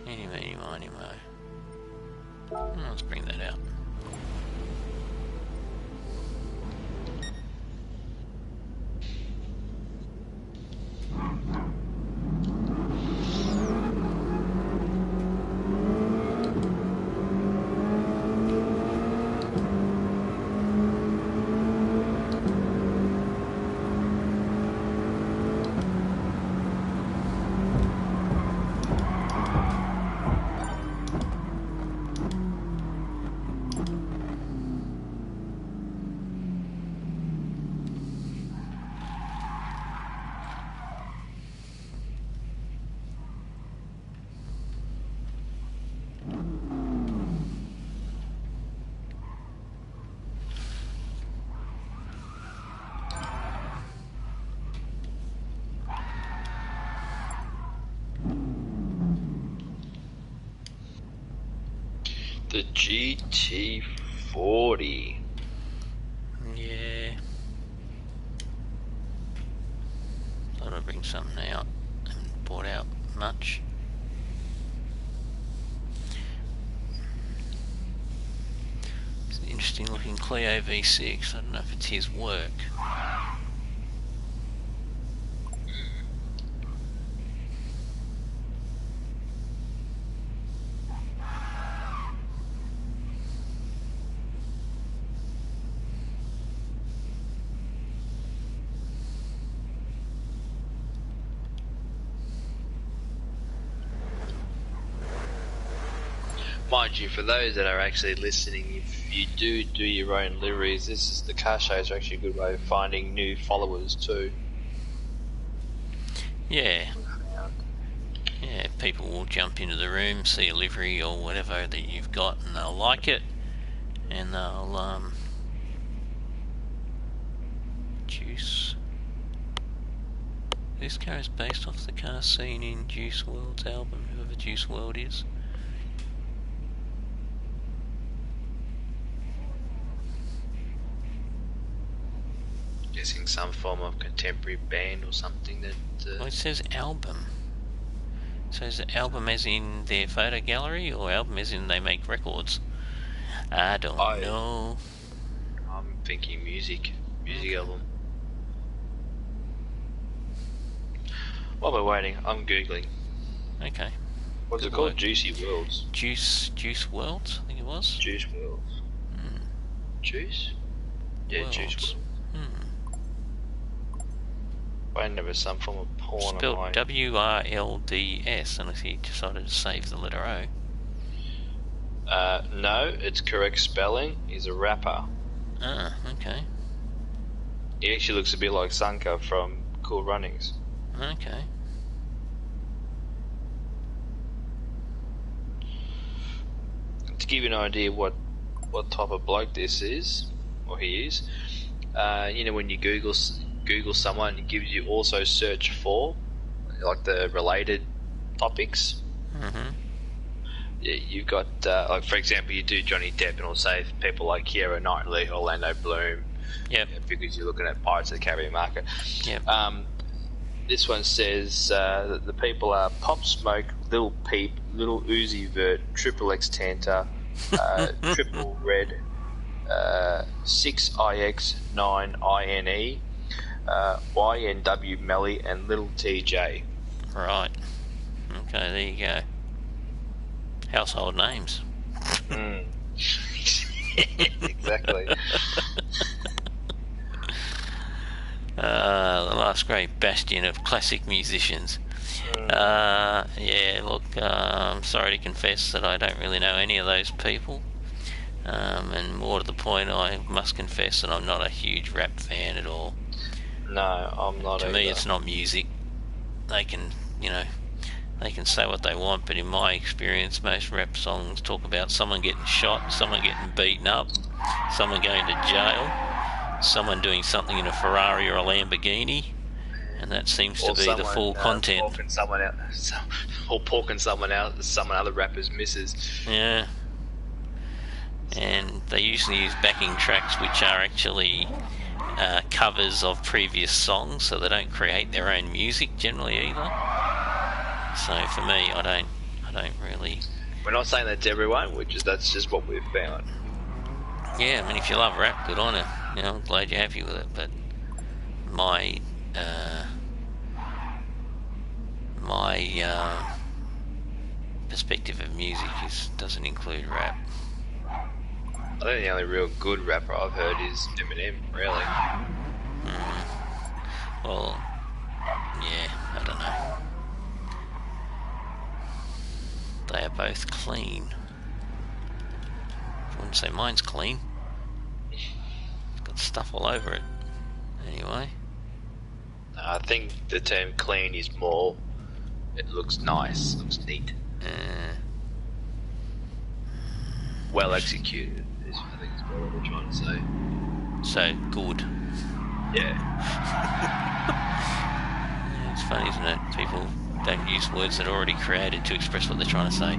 Eeny, meeny, miny, mo. Let's bring that out. The GT40. Yeah. Thought I'd bring something out. Haven't bought out much. It's an interesting looking Clio V6. I don't know if it's his work. Mind you, for those that are actually listening, if you do your own liveries, the car shows are actually a good way of finding new followers too. Yeah. Yeah, people will jump into the room, see a livery or whatever that you've got, and they'll like it, and they'll Juice. This car is based off the car seen in Juice WRLD's album, whoever Juice WRLD is. Guessing some form of contemporary band or something that... Well, it says album. So is it album as in their photo gallery, or album as in they make records? I don't know. I'm thinking music album. While we're waiting, I'm googling. Okay. What's it called? Juicy Worlds. Juice WRLD, I think it was. Juice Worlds. Juice? Yeah, Worlds. Juice Worlds. Waiting over some form of porn. Spelled WRLDS, unless he decided to save the letter O. No, it's correct spelling. He's a rapper. Ah, okay. He actually looks a bit like Sanka from Cool Runnings. Okay. To give you an idea what type of bloke this is, or he is, you know, when you Google someone, it gives you also search for, like, the related topics. Yeah, you've got, like, for example, you do Johnny Depp and it'll say people like Keira Knightley, Orlando Bloom. Yep. Yeah, because you're looking at Pirates of the Caribbean market. Yep. This one says that the people are Pop Smoke, Lil Peep, Lil Uzi Vert, Triple X Tanta, Triple Red, 6IX, 9INE, YNW Melly, and Little TJ. Right. Okay, there you go. Household names. Exactly. The last great bastion of classic musicians. Yeah, look, I'm sorry to confess that I don't really know any of those people. And more to the point, I must confess that I'm not a huge rap fan at all. No, I'm not. To me, it's not music. They can, they can say what they want, but in my experience, most rap songs talk about someone getting shot, someone getting beaten up, someone going to jail, someone doing something in a Ferrari or a Lamborghini, and that seems to be the full content. Porking someone out, or porking someone out, some other rappers' misses. Yeah. And they usually use backing tracks which are actually covers of previous songs, so they don't create their own music generally either. So for me, I don't really. We're not saying that to everyone, that's just what we've found. Yeah, I mean, if you love rap, good on you. I'm glad you're happy with it. But my perspective of music doesn't include rap. I think the only real good rapper I've heard is Eminem, really. Well, yeah, I don't know. They are both clean. I wouldn't say mine's clean. It's got stuff all over it. Anyway. I think the term clean is more, it looks nice, looks neat. Well executed, I think is what we're trying to say. So, good. Yeah. It's funny, isn't it? People don't use words that are already created to express what they're trying to say.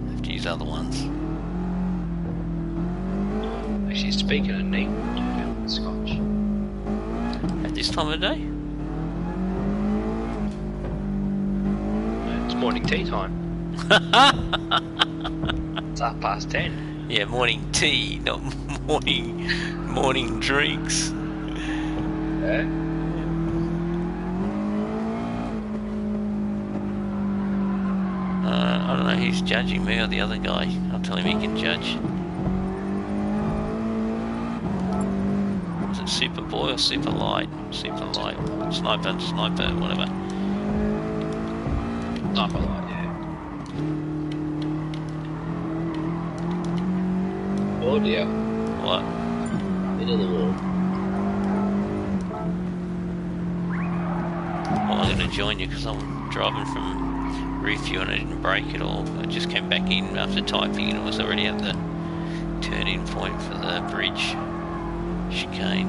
They have to use other ones. Actually, speaking of neat, what do you feel with Scotch? At this time of day? It's morning tea time. It's 10:30. Yeah, morning tea, not morning drinks. Yeah. I don't know who's judging, me or the other guy. I'll tell him he can judge. Is it Super Boy or Super Light? Super Light. Sniper, whatever. Sniper Light, yeah. Oh dear. What? Middle of the wall. Well, I'm going to join you because I'm driving from Reefview and I didn't brake at all. I just came back in after typing and it was already at the turn-in point for the bridge chicane.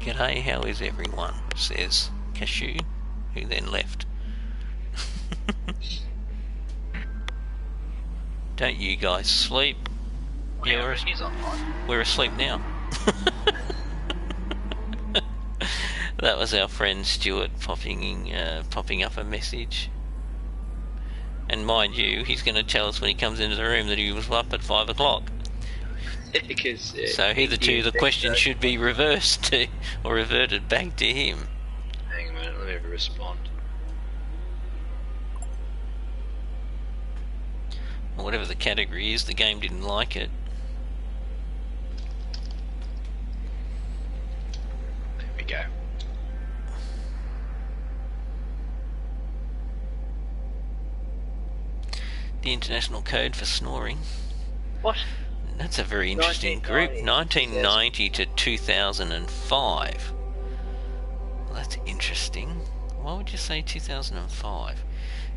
G'day, how is everyone? Says Cashew, who then left. Don't you guys sleep? Yeah, he's online. We're asleep now. That was our friend Stuart popping up a message. And mind you, he's going to tell us when he comes into the room that he was up at 5 o'clock. So hitherto the question should be reversed to, or reverted back to him. Hang on a minute, let me respond. Whatever the category is, the game didn't like it. There we go. The international code for snoring. What? That's a very interesting group. 1990 to 2005. Well, that's interesting. Why would you say 2005?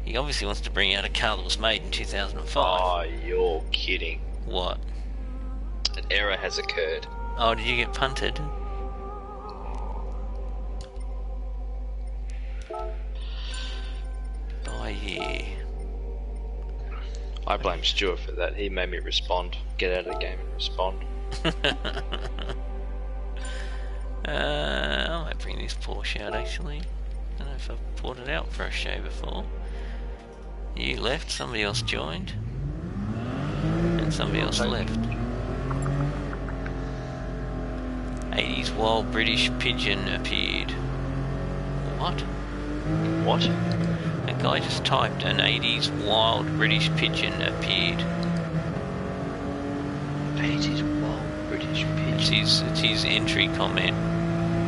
He obviously wants to bring out a car that was made in 2005. Oh, you're kidding. What? An error has occurred. Oh, did you get punted? Oh, yeah. I blame Stuart for that. He made me respond. Get out of the game and respond. I might bring this Porsche out actually. I don't know if I've brought it out for a show before. You left, somebody else joined. And somebody else left. 80s wild British pigeon appeared. What? What? A guy just typed an 80s wild British pigeon appeared. 80s wild British pigeon? It's his entry comment.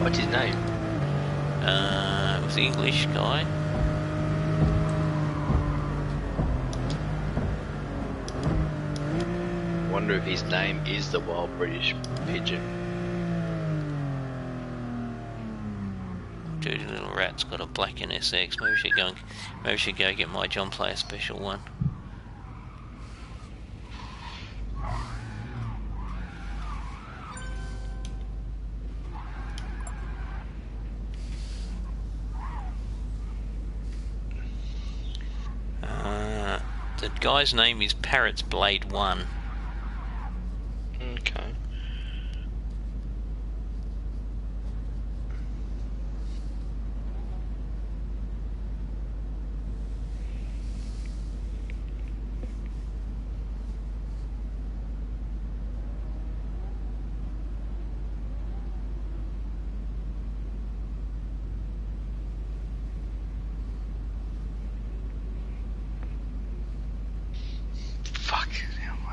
What's his name? It was the English guy. Wonder if his name is the wild British pigeon. Dirty little rat's got a black NSX. Maybe we should go get my John Player special one. The guy's name is Parrot's Blade 1. Okay.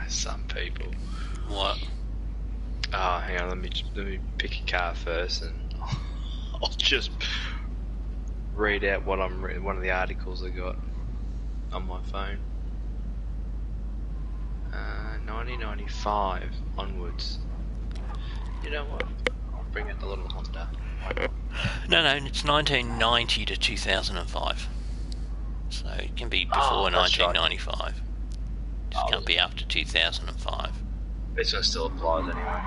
Some people. What? Oh, hang on. Let me pick a car first, and I'll just read out what I'm one of the articles I got on my phone. 1995 onwards. You know what? I'll bring out the little Honda. No, it's 1990 to 2005. So it can be before 1995. Right. Just can't be after 2005. This one still applies anyway.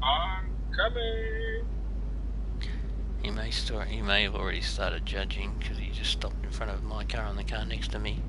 I'm coming. He may have already started judging because he just stopped in front of my car and the car next to me.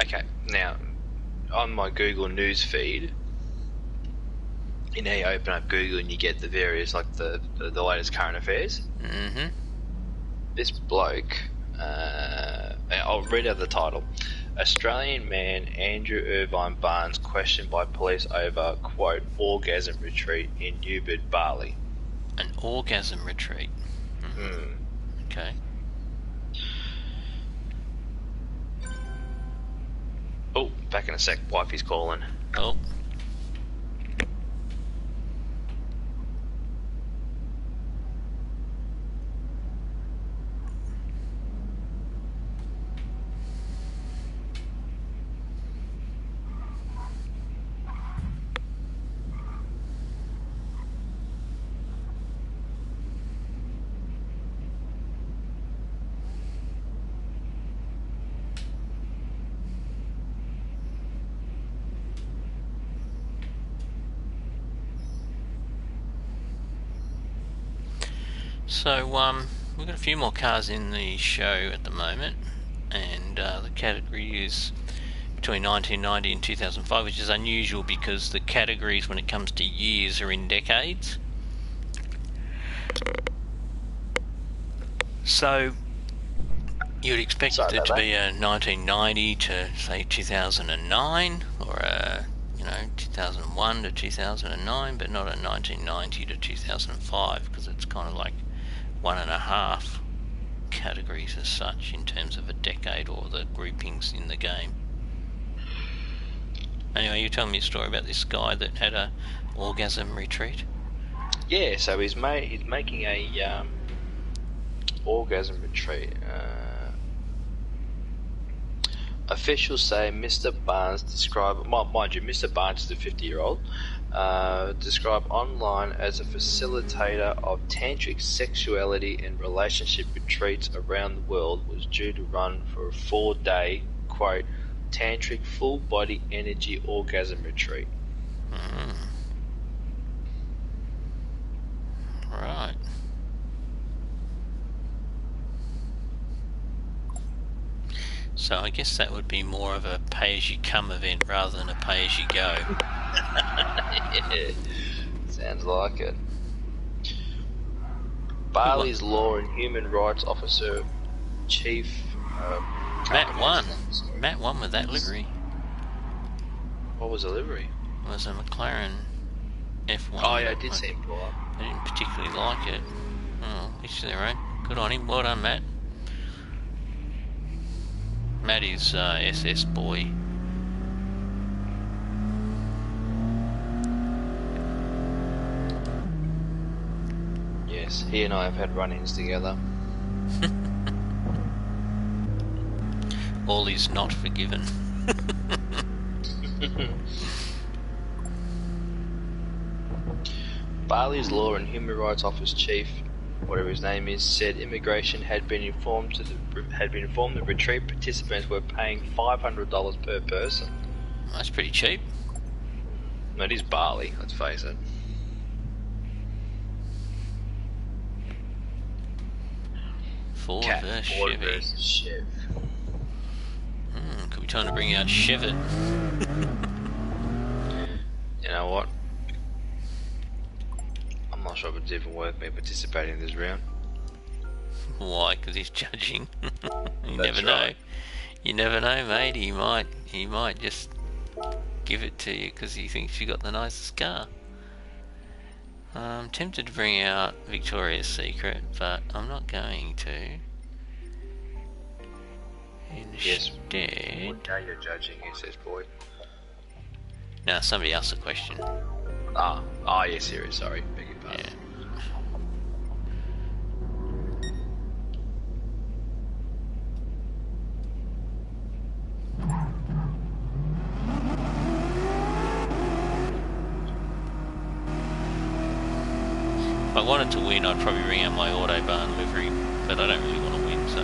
Okay, now on my Google News feed, you know, you open up Google and you get the various, like the latest current affairs. Mm-hmm. This bloke, I'll read out the title. Australian man Andrew Irvine Barnes questioned by police over, quote, orgasm retreat in Newbern, Bali. An orgasm retreat. Hmm. Okay. Oh, back in a sec. Wifey's calling. Oh. So, we've got a few more cars in the show at the moment, and the category is between 1990 and 2005, which is unusual because the categories when it comes to years are in decades. So, you'd expect it to be a 1990 to, say, 2009, or a 2001 to 2009, but not a 1990 to 2005, because it's kind of like one and a half categories as such in terms of a decade or the groupings in the game. Anyway, you telling me a story about this guy that had a orgasm retreat? Yeah, so he's making a orgasm retreat. Officials say Mr. Barnes mind you, Mr. Barnes is a 50-year-old, described online as a facilitator of tantric sexuality and relationship retreats around the world, was due to run for a 4-day, quote, tantric full-body energy orgasm retreat. Right. So I guess that would be more of a pay-as-you-come event rather than a pay-as-you-go. Yeah, sounds like it. Bali's Law and Human Rights Officer Chief... Matt won. Matt won with that livery. What was the livery? It was a McLaren F1. Oh yeah, I did see him pull up. I didn't particularly like it. Oh, each their own. Good on him. Well done, Matt. Matt is SS boy. Yes, he and I have had run-ins together. All is not forgiven. Bali's Law and Human Rights Office Chief, whatever his name is, said immigration had been informed that retreat participants were paying $500 per person. That's pretty cheap. It is Bali, let's face it. Ford versus Chev. Could be time to bring out Chevette. You know what? I'm not sure if it's even worth me participating in this round. Why? Because he's judging. You That's never know. right. You never know, mate. He might just give it to you because he thinks you got the nicest car. I'm tempted to bring out Victoria's Secret, but I'm not going to. Yes. Instead... Now you're judging, he says, boy. No, somebody asked a question. Yes, serious, sorry. Beg your pardon. Yeah. If I wanted to win, I'd probably bring out my Autobahn livery, but I don't really want to win, so...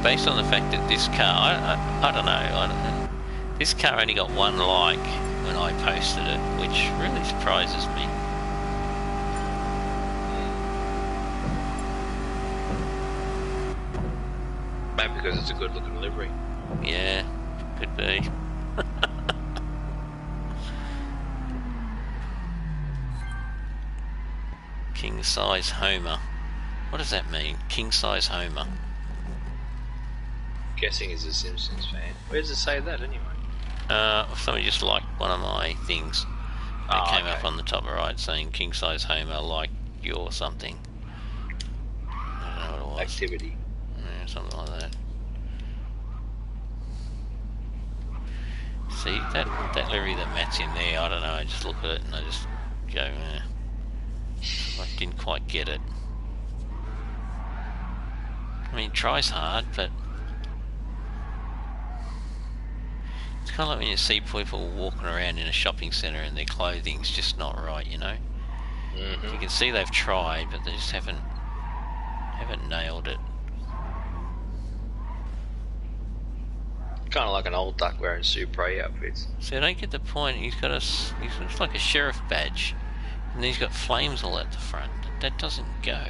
Based on the fact that this car, I don't know, this car only got 1 like when I posted it, which really surprises me. Maybe because it's a good looking livery. Yeah, could be. King size Homer. What does that mean? King size Homer. Guessing he's a Simpsons fan. Where does it say that anyway? Somebody just liked one of my things. It came up on the top right saying king size Homer like you or something. I don't know what it was. Activity. Yeah, something like that. See, that livery that Matt's in there, I don't know, I just look at it and I just go, I didn't quite get it. I mean, he tries hard, but it's kind of like when you see people walking around in a shopping centre and their clothing's just not right, you know? Mm-hmm. You can see they've tried, but they just haven't nailed it. Kind of like an old duck wearing Supre outfits. So I don't get the point. He looks like a sheriff badge. And he's got flames all at the front. That doesn't go.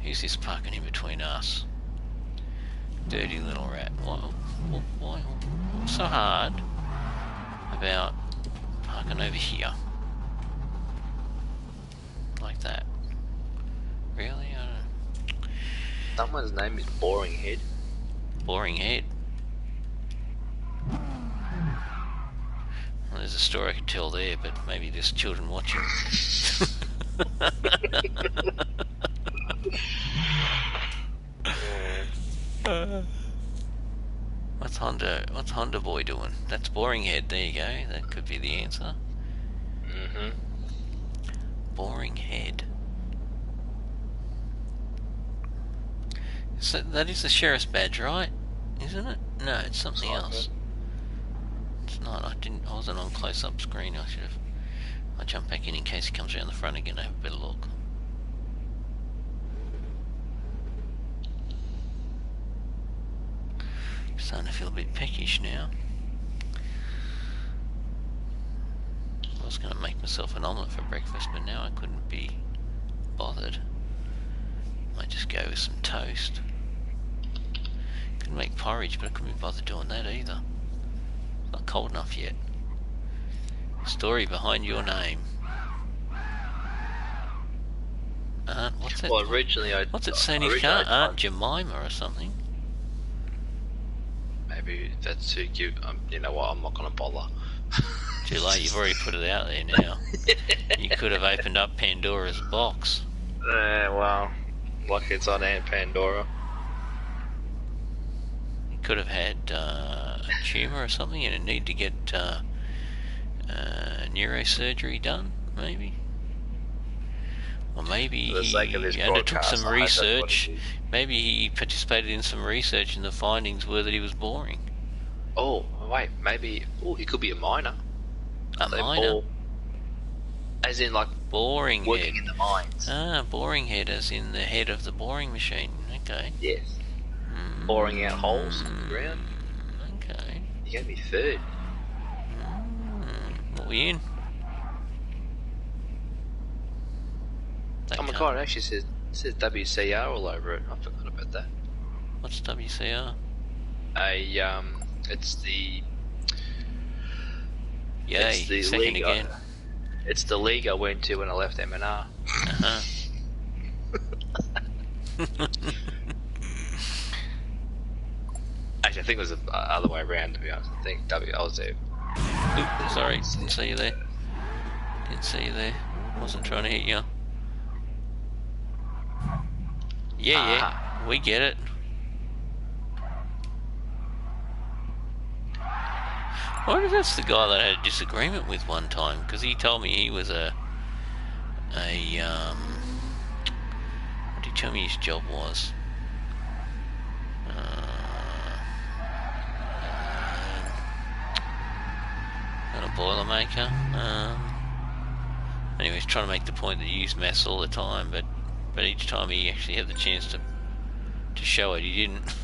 Who's this parking in between us? Dirty little rat. Why? What's so hard about parking over here? Like that. Really? I don't know. Someone's name is Boring Head. Boring Head. Well, there's a story I could tell there, but maybe there's children watching. What's Honda Boy doing? That's Boring Head. There you go. That could be the answer. Boring Head. So that is the sheriff's badge, right? Isn't it? No, it's something else. It's not. I wasn't on close-up screen. I'll jump back in case he comes around the front again and have a better look. Starting to feel a bit peckish now. I was going to make myself an omelette for breakfast, but now I couldn't be bothered. Might just go with some toast. Couldn't make porridge, but I couldn't be bothered doing that either. It's not cold enough yet. Story behind your name. What's that? Well, originally what's it saying? His car? Aunt Jemima or something? Maybe that's who you. You know what? I'm not gonna bother. Too late. You've already put it out there now. You could have opened up Pandora's box. Well, lucky it's on Aunt Pandora. You could have had a tumour or something, and it needed to get neurosurgery done, maybe. Or maybe he undertook some research. Maybe he participated in some research and the findings were that he was boring. Oh, wait, maybe... Oh, he could be a miner. A miner? As in, like, boring working head. in the mines. Ah, boring head, as in the head of the boring machine. Okay. Yes. Boring out holes in the ground. Okay. You gave me third. What are we in? Oh my god, it actually says WCR all over it. I forgot about that. What's WCR? It's the... Yay, it's the second league again. It's the league I went to when I left M&R. Actually, I think it was the other way around, to be honest. I think I was there. Oop, sorry, didn't see you there. Didn't see you there. Wasn't trying to hit you. Yeah, we get it. I wonder if that's the guy that I had a disagreement with one time, because he told me he was what did he tell me his job was? Not a boilermaker. Anyway, he's trying to make the point that he used maths all the time, but each time he actually had the chance to show it, he didn't.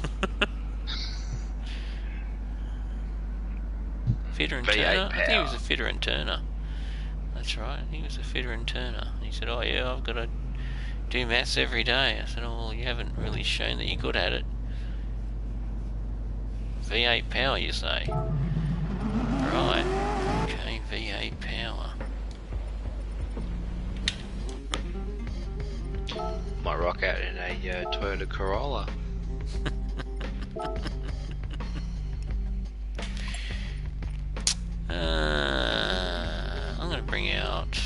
Fitter and Turner? I think he was a fitter and turner. That's right, he was a fitter and turner. He said, oh yeah, I've got to do maths every day. I said, oh well, you haven't really shown that you're good at it. V8 power, you say? Right, okay, V8 power. Might rock out in a Toyota Corolla. I'm going to bring out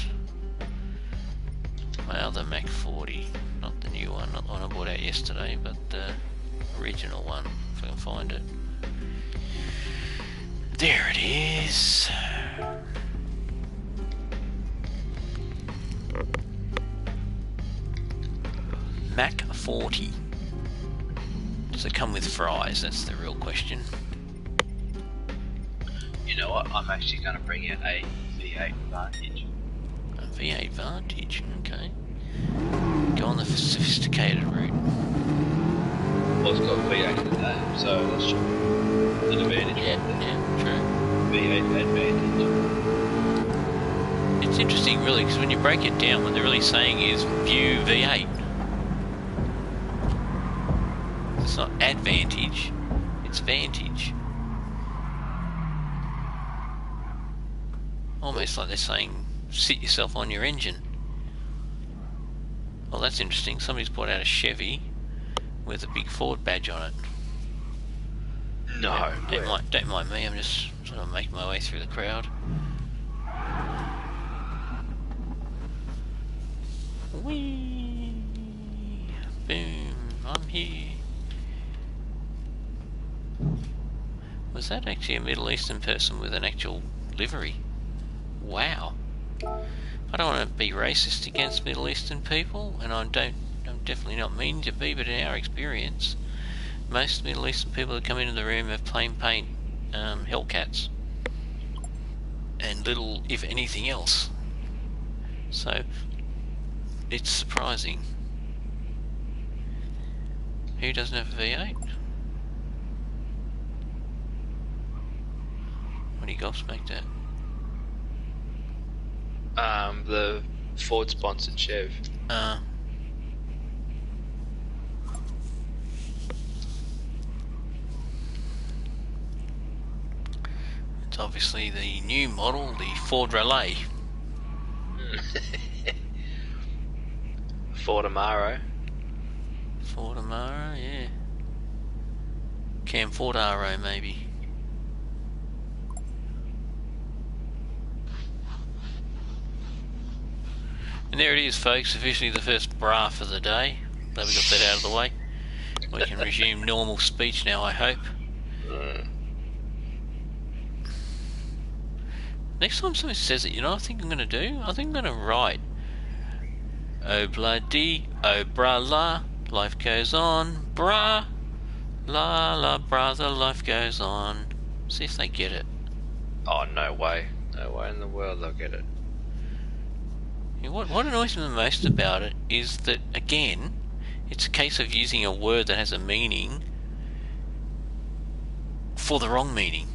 my other Mac 40. Not the new one, not the one I bought out yesterday, but the original one, if I can find it. There it is. Mac 40. Does it come with fries? That's the real question. You know what? I'm actually going to bring out a V8 Vantage. A V8 Vantage, okay. Go on the sophisticated route. Well, it's got V8 in the name, so that's an advantage. Yeah, true. V8 Advantage. It's interesting, really, because when you break it down, what they're really saying is view V8. It's not advantage, it's vantage. Almost like they're saying, sit yourself on your engine. Well, that's interesting. Somebody's brought out a Chevy with a big Ford badge on it. No. Don't mind me, I'm just sort of making my way through the crowd. Whee! Boom! I'm here. Was that actually a Middle Eastern person with an actual livery? Wow. I don't want to be racist against Middle Eastern people, and I'm definitely not meaning to be, but in our experience, most Middle Eastern people that come into the room have plain paint Hellcats and little, if anything else. So it's surprising. Who doesn't have a V8? What do you gobsmacked at? The Ford sponsored Chev. It's obviously the new model, the Ford Relay. Ford Amaro. Ford Amaro, yeah. Cam Ford RO, maybe. And there it is, folks, officially the first bra for the day. Glad we got that out of the way. We can resume normal speech now, I hope. Next time somebody says it, you know what I think I'm going to do? I think I'm going to write, oh bloody, oh bra la, life goes on, bra, la la brother, life goes on. See if they get it. Oh, no way. No way in the world they'll get it. What annoys me the most about it is that, again, it's a case of using a word that has a meaning for the wrong meaning.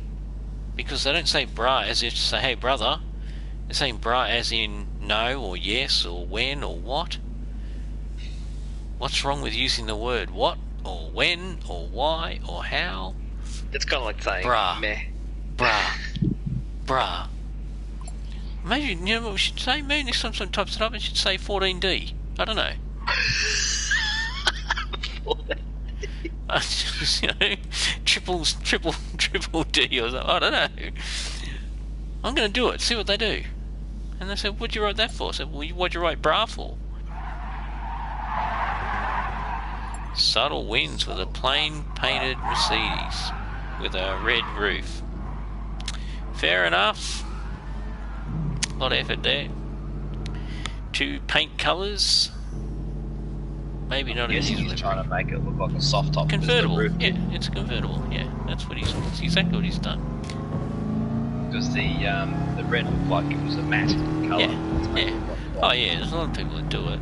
Because they don't say bra as if to say, hey brother. They're saying bra as in no or yes or when or what. What's wrong with using the word what or when or why or how? It's kind of like saying bra. meh. Bra. Bra. Maybe, you know what we should say? Maybe next time someone types it up, it should say 14D. I don't know. You know, triple D or something. I don't know. I'm going to do it, see what they do. And they said, what'd you write that for? I said, well, what'd you write bra for? Subtle wins with a plain painted Mercedes with a red roof. Fair enough. A lot of effort there. 2 paint colours. Maybe not. I guess he's trying to make it look like a soft top. Convertible. Yeah, it's a convertible. Yeah, that's exactly what he's done. Because the red looked like it was a matte colour. Yeah. Oh yeah, there's a lot of people that do it.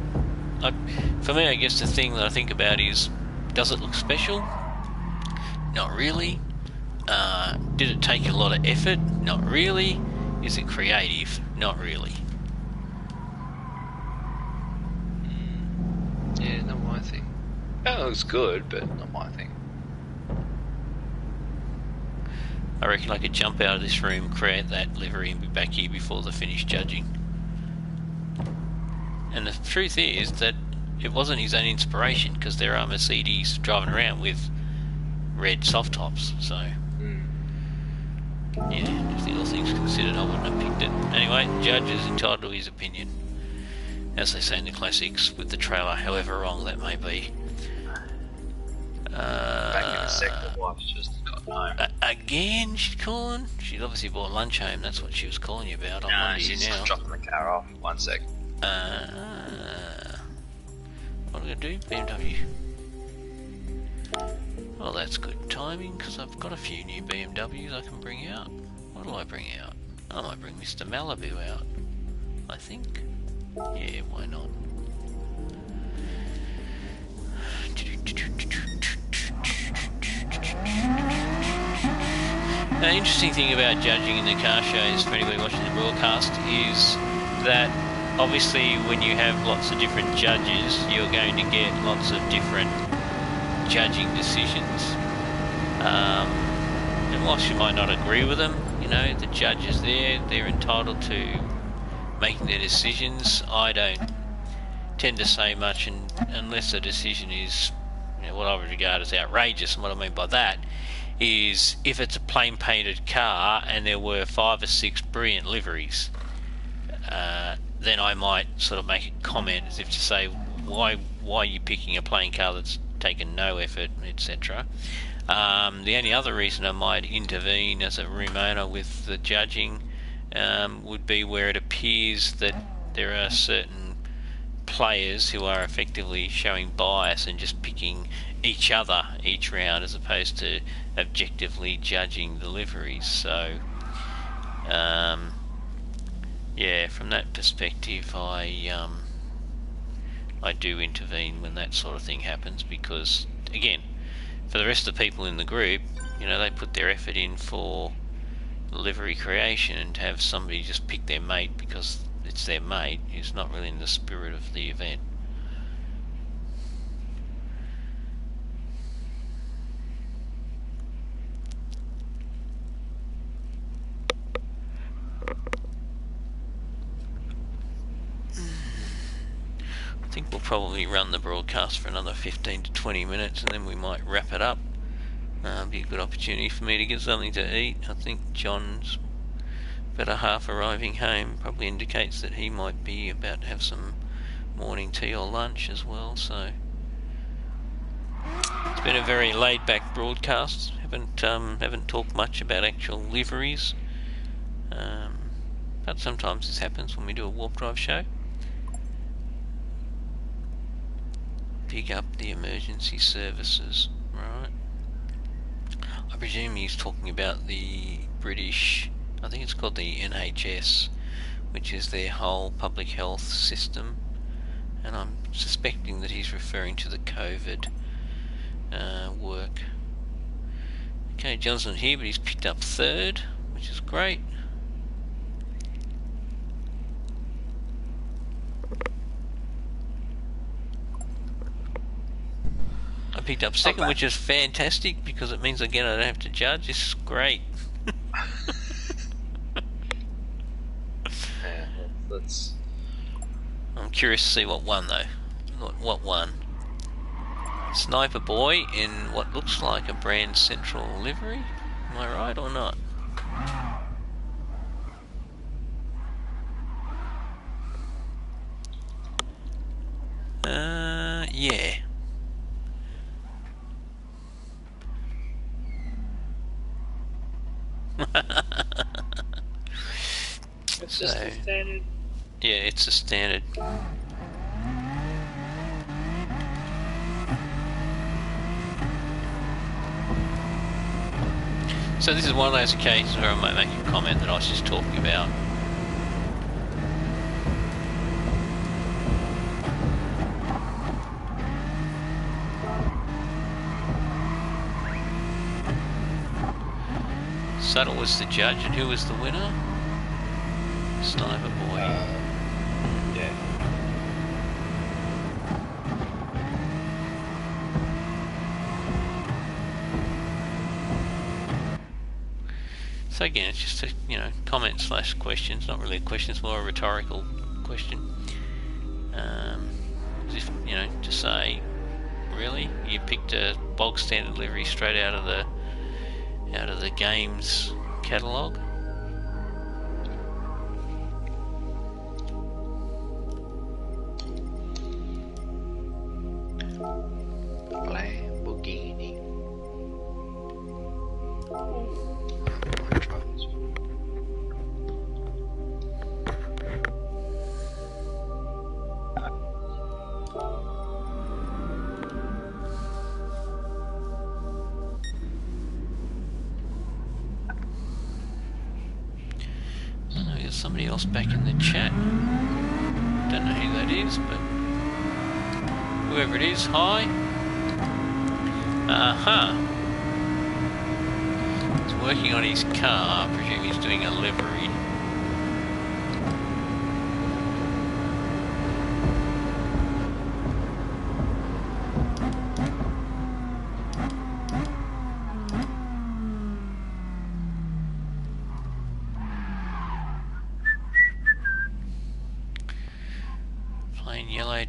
For me, I guess the thing that I think about is, does it look special? Not really. Did it take a lot of effort? Not really. Is it creative? Not really. Yeah, not my thing. Oh, it looks good, but not my thing. I reckon I could jump out of this room, create that livery, and be back here before the finished judging. And the truth is that it wasn't his own inspiration, because there are Mercedes driving around with red soft tops, so yeah, just the other things considered, I wouldn't have picked it. Anyway, judge is entitled to his opinion, as they say in the classics, with the trailer, however wrong that may be. Back in a sec, the wife's just got home. Again, she's calling? She's obviously brought lunch home, that's what she was calling you about. No, she's just dropping the car off. 1 sec. What are we going to do? BMW. Well, that's good timing, because I've got a few new BMWs I can bring out. What do I bring out? I might bring Mr. Malibu out, I think. Yeah, why not? The interesting thing about judging in the car shows, for anybody watching the broadcast, is that obviously when you have lots of different judges, you're going to get lots of different judging decisions. And whilst you might not agree with them, you know, the judges there, they're entitled to making their decisions. I don't tend to say much unless a decision is, you know, what I would regard as outrageous. And what I mean by that is if it's a plain painted car and there were 5 or 6 brilliant liveries, then I might sort of make a comment as if to say, why are you picking a plain car that's taken no effort, etc. The only other reason I might intervene as a room owner with the judging would be where it appears that there are certain players who are effectively showing bias and just picking each other each round as opposed to objectively judging the liveries. So yeah, from that perspective I do intervene when that sort of thing happens, because again, for the rest of the people in the group, you know, they put their effort in for livery creation, and to have somebody just pick their mate because it's their mate is not really in the spirit of the event. I think we'll probably run the broadcast for another 15 to 20 minutes and then we might wrap it up. Be a good opportunity for me to get something to eat. I think John's better half arriving home probably indicates that he might be about to have some morning tea or lunch as well. So it's been a very laid back broadcast. Haven't talked much about actual liveries, but sometimes this happens when we do a warp drive show. Pick up the emergency services, right? I presume he's talking about the British, I think it's called the NHS, which is their whole public health system, and I'm suspecting that he's referring to the COVID work. Okay, John's not here, but he's picked up 3rd, which is great. I picked up 2nd, which is fantastic because it means again I don't have to judge. This is great. Yeah, that's... I'm curious to see what won though. What won? Sniper Boy in what looks like a Brand Central livery. Am I right or not? Yeah. It's just a standard. Yeah, it's a standard. So this is one of those occasions where I might make a comment that I was just talking about. Subtle was the judge, and who was the winner? Sniper Boy. Yeah. So again, it's just a comment slash question. It's not really a question; it's more a rhetorical question. As if to say, really, you picked a bog standard livery straight out of the game's catalogue. Lamborghini. There's somebody else back in the chat. Don't know who that is, but whoever it is, hi. He's working on his car. I presume he's doing a livery.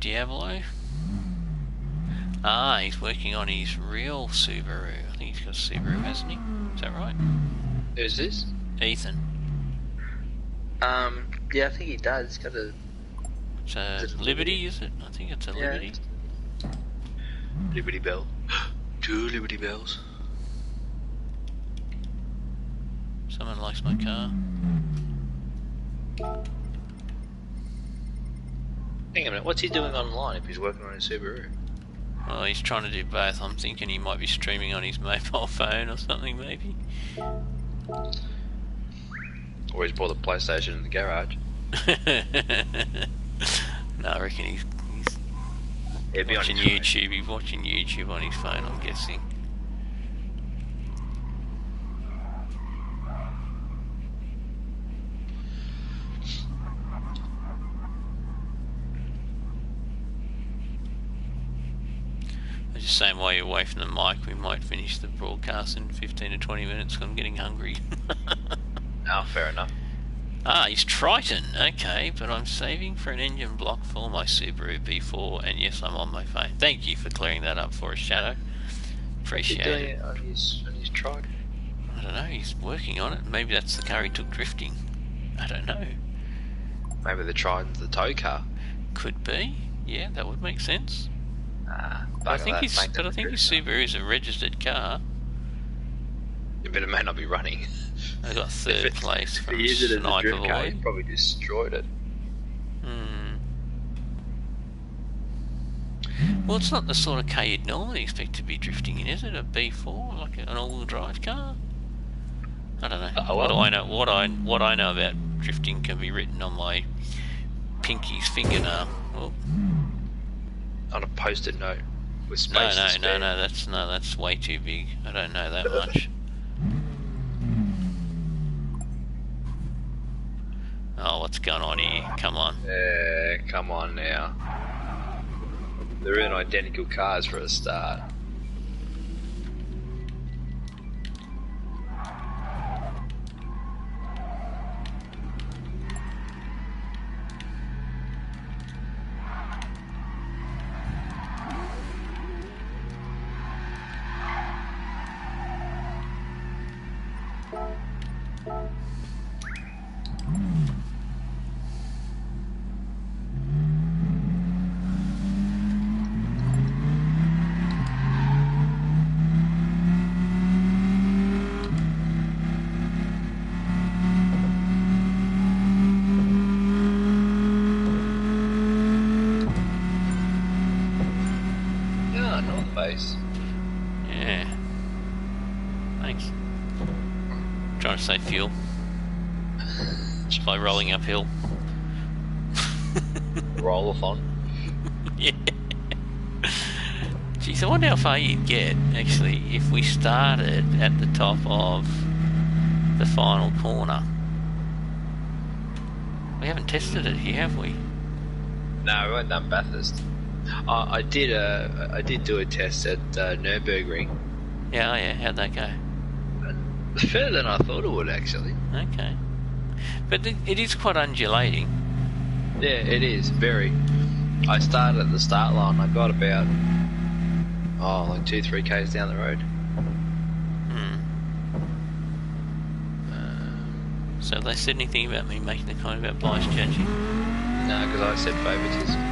Diablo. Ah, he's working on his real Subaru. I think he's got a Subaru, hasn't he? Is that right? Who's this? Ethan. Yeah, I think he does. He's got a... It's a Liberty, is it? I think it's a Liberty. Liberty Bell. 2 Liberty Bells. Someone likes my car. Hang on a minute, what's he doing online if he's working on his Subaru? Well, he's trying to do both. I'm thinking he might be streaming on his mobile phone or something, maybe. Or he's bought a PlayStation in the garage. No, I reckon he's watching YouTube. He's watching YouTube on his phone, I'm guessing. Just saying, while you're away from the mic, we might finish the broadcast in 15 to 20 minutes. I'm getting hungry. Oh, fair enough. Ah, he's Triton. Okay, but I'm saving for an engine block for my Subaru B4, and yes, I'm on my phone. Thank you for clearing that up for us, Shadow. Appreciate it. He's doing it on his Triton. I don't know, he's working on it. Maybe that's the car he took drifting. I don't know. Maybe the Triton's the tow car. Could be. Yeah, that would make sense. But I think his Subaru is a registered car. Yeah, but it may not be running. I got third place from If he used it as a drift car, Sniper he Boy. probably destroyed it. Well, it's not the sort of car you'd normally expect to be drifting in, is it? A B4, like an all-wheel drive car? I don't know. Oh, well. What do I know? What I know about drifting can be written on my pinky's fingernail. Oh. On a post-it note with space. No, that's way too big. I don't know that much. Oh, what's going on here? Come on. Yeah, come on now. They're in identical cars for a start. Yeah, North Base. Yeah. Thanks. Trying to save fuel. Just by rolling uphill. Roll-a-thon. Yeah. Geez, I wonder how far you'd get, actually, if we started at the top of the final corner. We haven't tested it here, have we? No, we weren't done Bathurst. I did do a test at Nürburgring. Yeah, oh yeah, how'd that go? Further than I thought it would, actually. Okay. But it is quite undulating. Yeah, it is, very. I started at the start line, I got about, like 2-3 k's down the road. So have they said anything about me making the comment about bias judging? No, because I said favouritism.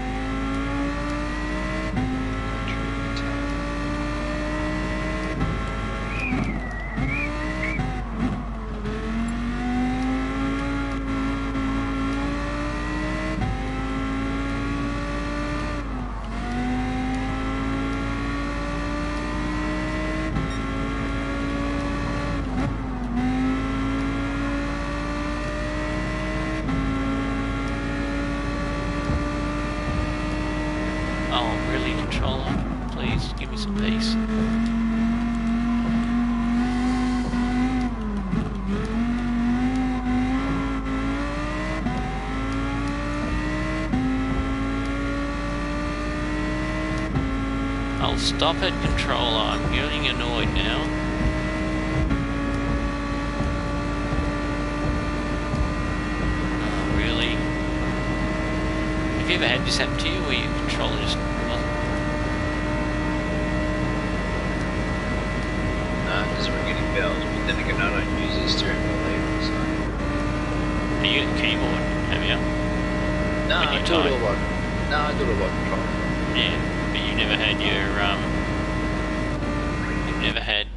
Oh, really, controller? Please, give me some peace. I'll stop it, controller. I'm getting annoyed now. Oh, really? Have you ever had this happen to you where your controller just wasn't? No, it doesn't ring any bells, but then again, I don't use the steering wheel either, so... Have you got a keyboard, have you? No, I do it all like... No, I do it all like controller. Yeah, but you've never had your, You've never had,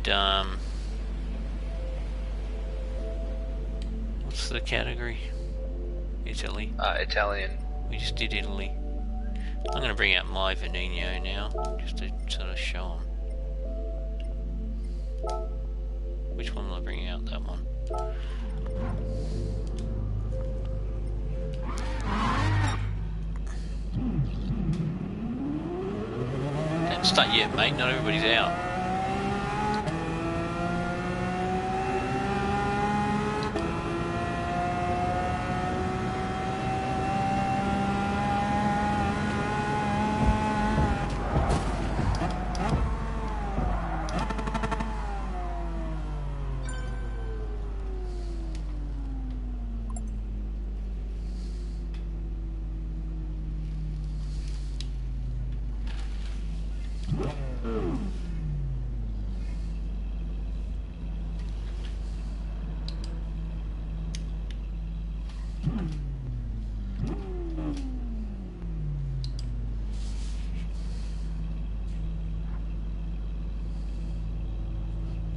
what's the category? Italy. Italian. We just did Italy. I'm going to bring out my Veneno now, just to sort of show them. Which one will I bring out? That one. Don't start yet, mate. Not everybody's out.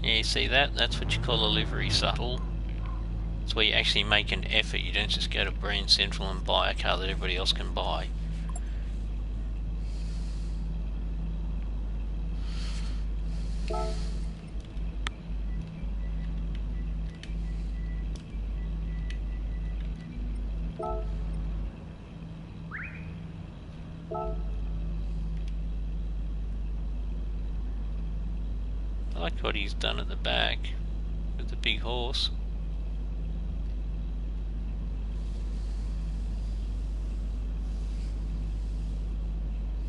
Yeah, see that? That's what you call a livery subtle. It's where you actually make an effort. You don't just go to Brand Central and buy a car that everybody else can buy. I like what he's done at the back with the big horse.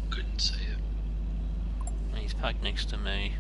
Couldn't see it. He's parked next to me.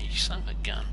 You son of a gun.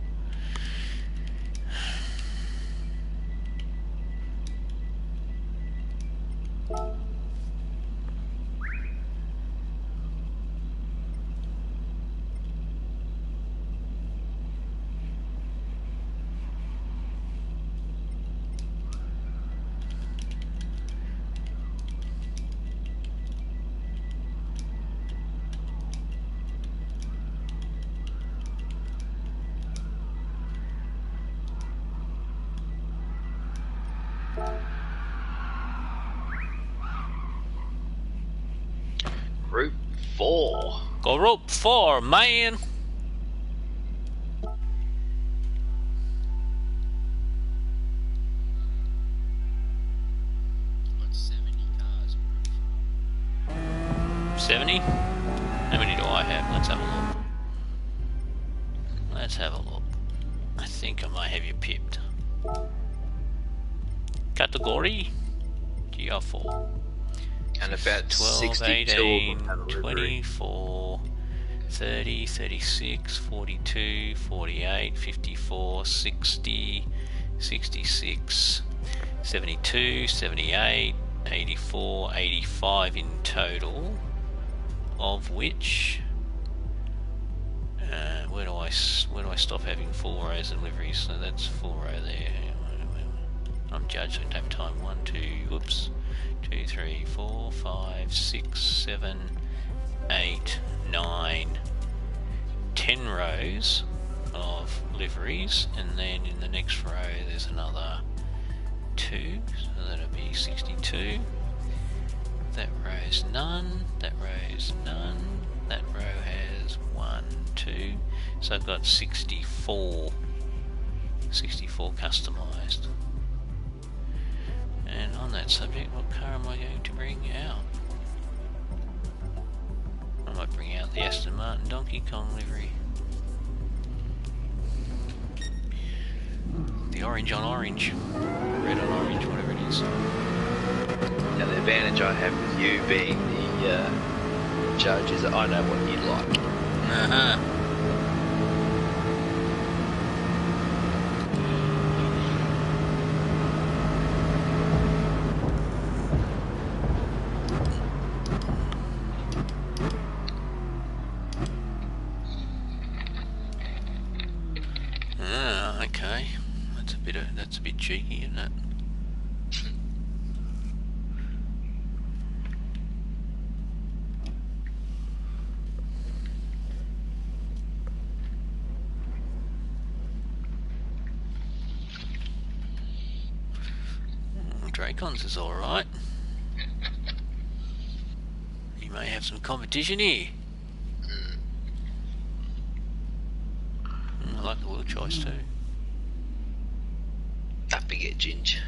Group 4. Group 4, man. pipped. Category GR4. And about 12, 62 18, of them have a livery. 24, 30, 36, 42, 48, 54, 60, 66, 72, 78, 84, 85 in total, of which where do I stop having full rows and liveries? So that's full row there. I'm judged, so I don't have time. 1, 2, whoops, 2, 3, 4, 5, 6, 7, 8, 9, 10 rows of liveries, and then in the next row there's another 2, so that'll be 62. That row's none, that row's none, that row has 1, 2, so I've got 64 customised. And on that subject, what car am I going to bring out? I might bring out the Aston Martin Donkey Kong livery. The orange on orange. Red on orange, whatever it is. Now the advantage I have with you being the judge is that I know what you like. Uh-huh. Okay. That's a bit cheeky, isn't it? Dracon's is alright. You may have some competition here. I like the wheel choice too. Up you get, Ginge.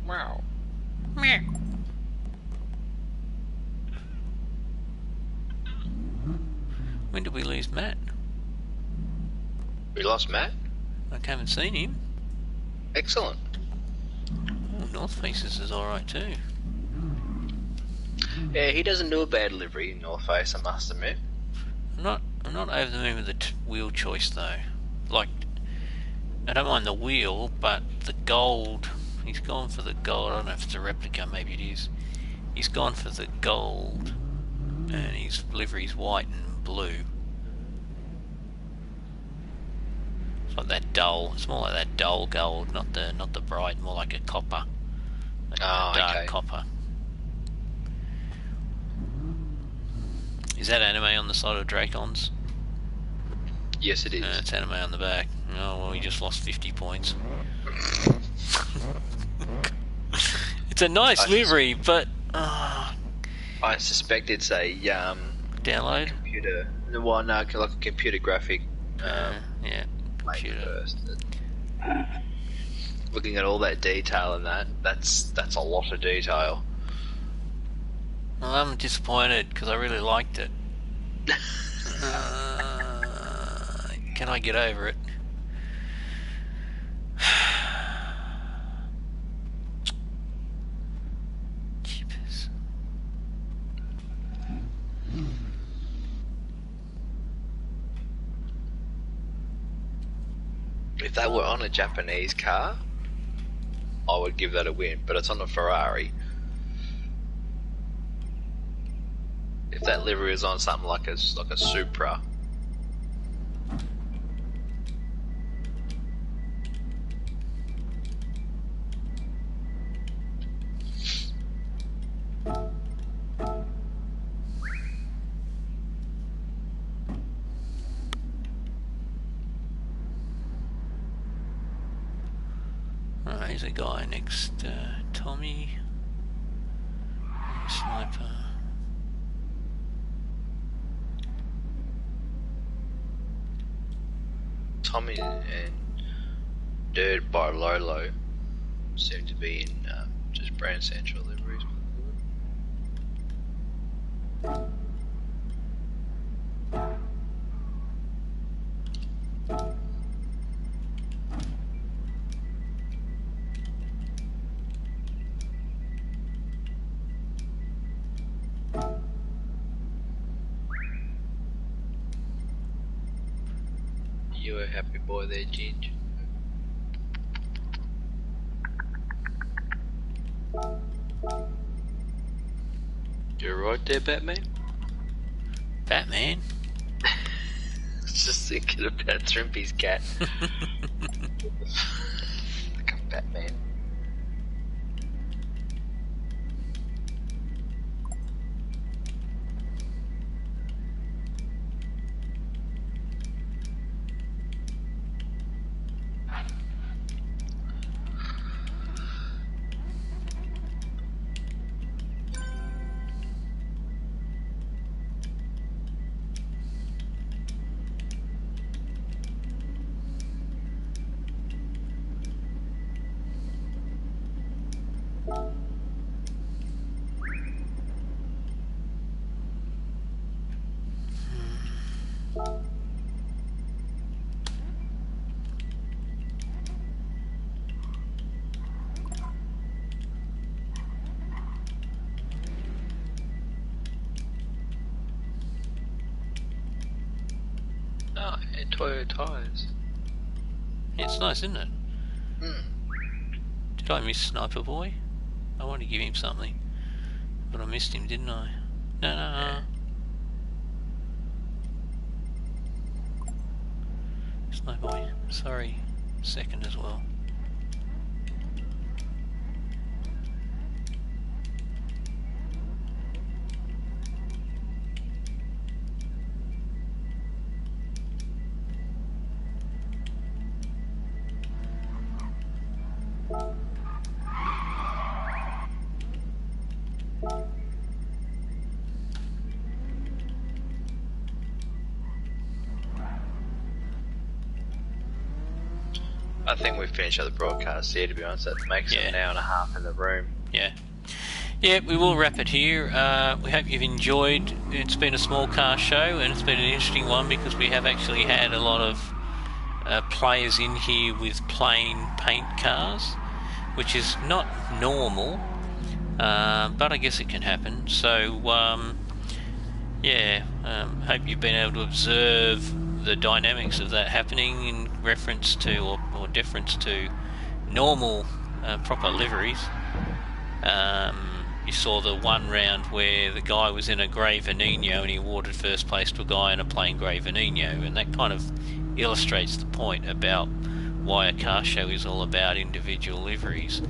Wow. Meow. When did we lose Matt? We lost Matt? I haven't seen him. Excellent. Oh, North Faces is alright too. Yeah, he doesn't do a bad livery in North Face, I must admit. I'm not over the moon with the wheel choice though. Like, I don't mind the wheel, but the gold. He's gone for the gold. I don't know if it's a replica. Maybe it is. He's gone for the gold, and his livery's white and blue. It's like that dull. It's more like that dull gold, not the bright. More like a copper, like a dark okay. copper. Is that anime on the side of Dracon's? Yes, it is. It's anime on the back. Oh well, he just lost 50 points. It's a nice livery, but I suspect it's a download. computer. Well, no, like a computer graphic. Yeah, computer. First. Looking at all that detail and that's a lot of detail. Well, I'm disappointed because I really liked it. Can I get over it? Jeepers. If that were on a Japanese car, I would give that a win, but it's on a Ferrari. If that livery is on something like a Supra. Alright, here's a guy next Tommy. Sniper. Tommy and Dirt by Lolo seem to be in just brand central liveries. You a happy boy there, Ginge. You're right there, Batman? Batman? I was just thinking about Trimpy's cat. Like a Batman. Oh, and Toyo tyres. Yeah, it's nice, isn't it? Did I miss Sniper Boy? I wanted to give him something, but I missed him, didn't I? No. Sniper Boy, sorry. Second as well. I think we've finished up the broadcast here, to be honest. That makes it an hour and a half in the room. Yeah, we will wrap it here. We hope you've enjoyed. It's been a small car show, and it's been an interesting one because we have actually had a lot of players in here with plain paint cars, which is not normal, but I guess it can happen. So, hope you've been able to observe the dynamics of that happening in reference to or deference to normal proper liveries. You saw the one round where the guy was in a grey Veneno and he awarded first place to a guy in a plain grey Veneno, and that kind of illustrates the point about why a car show is all about individual liveries.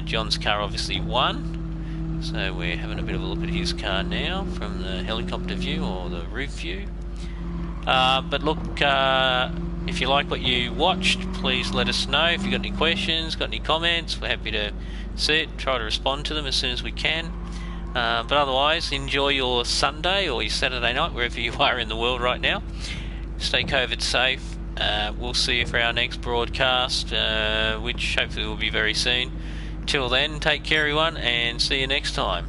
John's car obviously won, so we're having a bit of a look at his car now from the helicopter view or the roof view. But look, if you like what you watched, please let us know. If you've got any questions, got any comments, we're happy to see it, try to respond to them as soon as we can. But otherwise, enjoy your Sunday or your Saturday night, wherever you are in the world right now. Stay COVID safe. We'll see you for our next broadcast, which hopefully will be very soon. Till then, take care everyone, and see you next time.